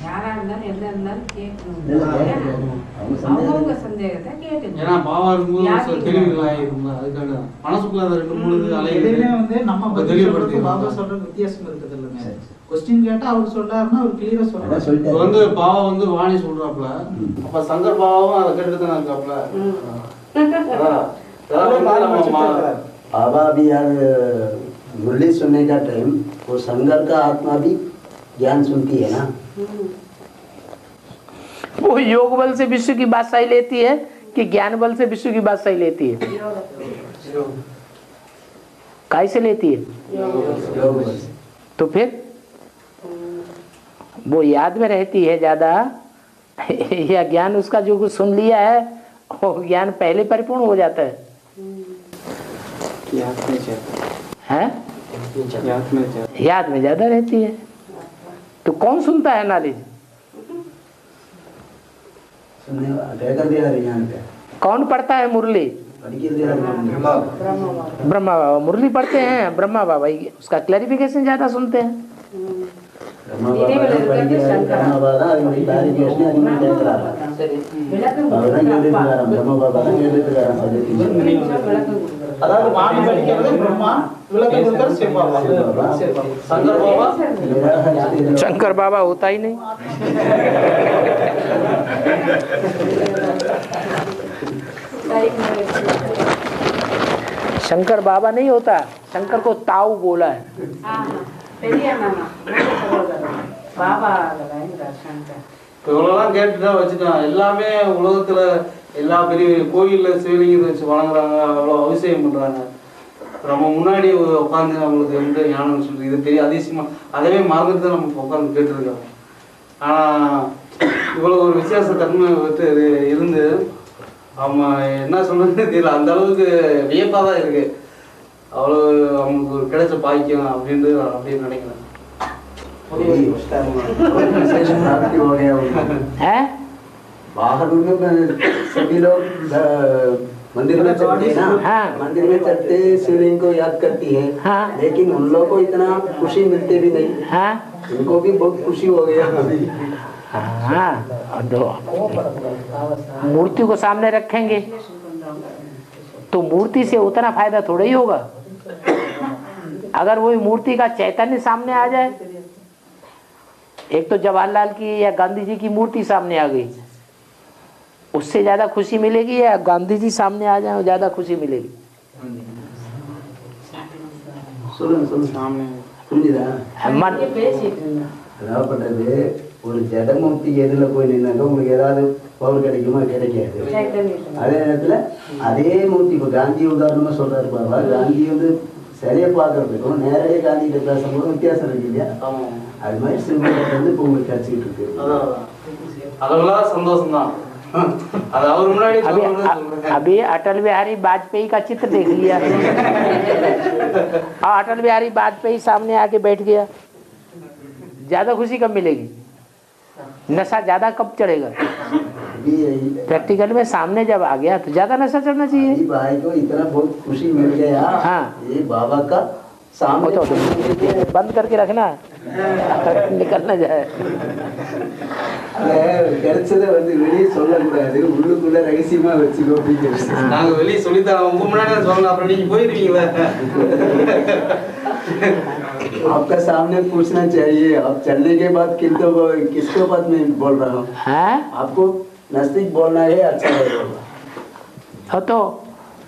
யாரா இருந்தாலும் எந்த இருந்தாலும் கேட்கணும். இல்ல, கேட்கணும். அவங்கவுங்க சந்தேகத்தை கேட்டுக்கணும். ஏன்னா பாவா இருக்கும்போது தெளிவுகள் ஆகிருக்கும். அதுக்கான மனசுக்குள்ள அந்த 2-3 அலைகள் எதுவுமே வந்து நம்ம இப்ப பதில் தெளிவுபடுத்தி சொல்றதுக்கு பாபா சொல்றது வித்தியாசம் இருக்குது இல்லைங்க. கொஸ்டின் கேட்டா அவர் சொல்றாருன்னா அவர் கிளியரா அதான் சொல்றாரு. இப்ப சொல்லிட்டாரு. வந்து பாவா வந்து வாணி சொல்றாப்புல, அப்ப சங்கர் பாவாவும் அதை கேட்டுட்டு தான் இருக்காப்புல. बाबा भी यार मुरली सुनने का टाइम वो संगर का आत्मा भी ज्ञान सुनती है ना। वो योग बल से विश्व की बादशाही लेती है कि ज्ञान बल से विश्व की बादशाही लेती है? काय से लेती है? तो फिर वो याद में रहती है ज्यादा या ज्ञान उसका जो कुछ सुन लिया है वो ज्ञान पहले परिपूर्ण हो जाता है? याद में ज्यादा, हैं? याद में ज्यादा रहती है। तो कौन सुनता है नॉलेज? सुनने क्या कर दिया ज्ञान पे कौन पढ़ता है मुरली? पढ़ के दिया ब्रह्मा बाबा मुरली पढ़ते हैं। ब्रह्मा बाबा ही उसका क्लैरिफिकेशन ज्यादा सुनते हैं। ब्रह्मा बाबा அது கிளாரிஃபிகேஷன் அதிகமாக கேட்கறாங்க. அவர் தான் கேட்டுட்டு இருக்காராம். பிரம்ம பாபா தான் கேட்டுட்டு இருக்காராம். அதாவது வாணி படிக்கிறது பிரம்மா, விளக்கம் கொடுக்கிறது சிவபாபா. சங்கர் பாபா शंकर बाबा होता ही नहीं। शंकर बाबा नहीं होता, शंकर को ताऊ बोला है। பெரிய மாமா பாபா சங்கர் இவ்வளவுலாம் கேட்டுதான் வச்சுட்டான். எல்லாமே உலகத்துல எல்லா பெரிய கோயில்ல சிவலிங்கத்தை வச்சு வணங்குறாங்க, அவ்வளவு அபிஷேகம் பண்றாங்க. நம்ம முன்னாடி உட்காந்து அவங்களுக்கு எந்த ஞானம் சொல்றது இது பெரிய அதிசயமா அதவே மறந்துட்டு தான் நம்ம உட்காந்து கேட்டுருக்கோம். ஆனா இவ்வளவு ஒரு விசேஷ தன்மை வந்து இருந்து அவங்க என்ன சொல்றதுன்னு தெரியல. அந்த அளவுக்கு வியப்பா தான் இருக்கு. அவ்வளவு அவங்களுக்கு ஒரு கிடைச்ச பாக்கியம் அப்படின்னு நினைக்கிறேன். प्राप्ति हो गया उनको। हैं? बाहर उनमें सभी लोग मंदिर में चढ़ते हैं ना, हाँ। मंदिर में चढ़ते शिवलिंग को याद करती है, हाँ। लेकिन उन लोग को इतना खुशी मिलते भी नहीं। हाँ? उनको भी बहुत खुशी हो गया अभी। हाँ, दो मूर्ति को सामने रखेंगे तो मूर्ति से उतना फायदा थोड़ा ही होगा। अगर वही मूर्ति का चैतन्य सामने आ जाए, एक तो जवाहरलाल की या गांधी जी की मूर्ति सामने आ गई, उससे ज्यादा खुशी मिलेगी या गांधी जी सामने आ जाए ज्यादा खुशी मिलेगी? सामने புரிஞ்சுதா? मन பேசிட்டு இருந்தா அதாவது ஒரு ஜடமூர்த்தி எதிரில் போய் நின்னாக்க உங்களுக்கு ஏதாவது பவர் கிடைக்குமா? கிடைக்காது. அதே நேரத்தில் அதே மூர்த்தி இப்போ காந்தி உதாரணமாக சொல்றாரு பாபா. காந்தி வந்து சரியா பார்க்கறதுக்கும் நேரடியாக காந்தி கிட்ட பேசும்போது வித்தியாசம் இருக்கு இல்லையா? அது மாதிரி சிவலிங்கத்தை வந்து இப்போ உங்களுக்கு கிடைச்சிக்கிட்டு இருக்கு. அதெல்லாம் சந்தோஷம் தான். அது அவர் முன்னாடி अभी अटल बिहारी वाजपेयी का चित्र देख लिया और अटल बिहारी वाजपेयी सामने आके बैठ गया, ज्यादा खुशी कब मिलेगी? नशा ज्यादा कब चढ़ेगा? प्रैक्टिकल में सामने जब आ गया तो ज्यादा नशा चढ़ना चाहिए। भाई को इतना बहुत खुशी मिल गया। हाँ। ये बाबा का सामने तो बंद करके रखना निकलना जाए। கிடைச்சதை வந்து வெளியே சொல்லக்கூடாது, உள்ளுக்குள்ள ரகசியமா வச்சுக்கோ அப்படிங்கிறது. நாங்க வெளியே சொல்லித்தரோம், உங்க முன்னாடி சொல்லலாம், அப்புறம் நீங்க போயிருவீங்களா? आपका सामने पूछना चाहिए। आप चलने के बाद किसके बात में बोल रहा हूँ? आपको नजदीक बोलना है, अच्छा लगेगा।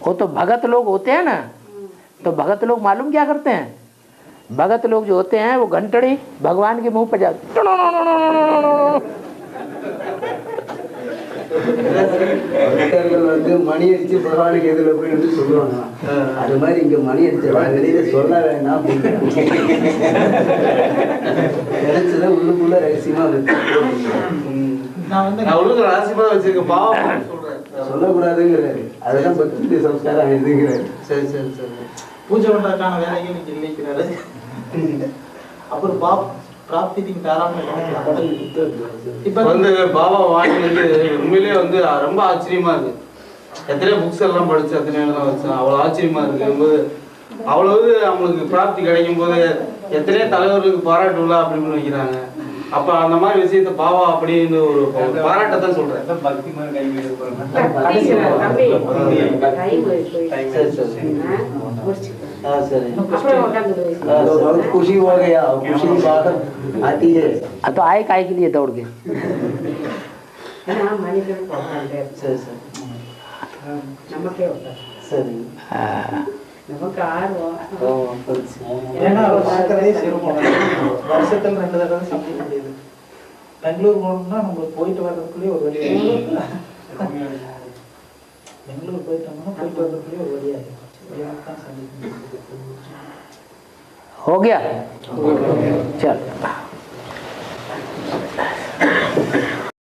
वो तो भगत लोग होते हैं ना, तो भगत लोग मालूम क्या करते हैं? भगत लोग जो होते हैं वो घंटड़ी भगवान के मुंह पर जाते வந்து மணி அடிச்சு பகவானுக்கு எதிர போயிட்டு சொல்லுவாங்க. அது மாதிரி இங்க மணி அடிச்சா வெளியில சொல்ல வேணாம். கிடைச்சதை உள்ளுக்குள்ள ரகசியமா வச்சு நான் வந்து நான் உள்ளுக்குள்ள ரகசியமா வச்சிருக்கேன் பாவம் சொல்றேன். சொல்லக்கூடாதுங்கிறாரு. அதெல்லாம் பக்தி சம்ஸ்காரம் எழுதுங்கிறாரு. சரி சரி சரி. பூஜை பண்றதுக்கான வேலையும் நீங்க இல்லைக்கிறாரு. அப்புறம் பிராப்திக்கு தாராளமா இப்ப வந்து பாபா வாங்கி வந்து உண்மையிலேயே வந்து ரொம்ப ஆச்சரியமா இருக்கு. எத்தனையோ புக்ஸ் எல்லாம் படிச்சு எத்தனையோ தான் வச்சேன். அவ்வளவு ஆச்சரியமா இருக்கும்போது அவ்வளவு அவங்களுக்கு பிராப்தி கிடைக்கும் போது எத்தனையோ தலைவர்களுக்கு பாராட்டு விழா அப்படின்னு வைக்கிறாங்க. அப்ப அந்த மாதிரி விஷயத்த பாபா அப்படின்னு ஒரு பாராட்டத்தான் சொல்றேன். பக்தி மாதிரி கை बहुत खुशी हो गया, खुशी की बात आती है। तो आए काय के लिए दौड़ के? நமக்கே வரும். சரி. நமக்கு ஆர்வம். ஏன்னா பார்க்கறதே சிரமம். வருஷத்துல 2 தடவை சமைக்க முடியுது. பெங்களூர் போகணும்னா நம்ம போயிட்டு வர்றதுக்குள்ளே ஒரு வழி ஆயிடும். பெங்களூர் போயிட்டோம்னா போயிட்டு வர்றதுக்குள்ளே ஒரு வழி ஆயிடும். हो गया चल।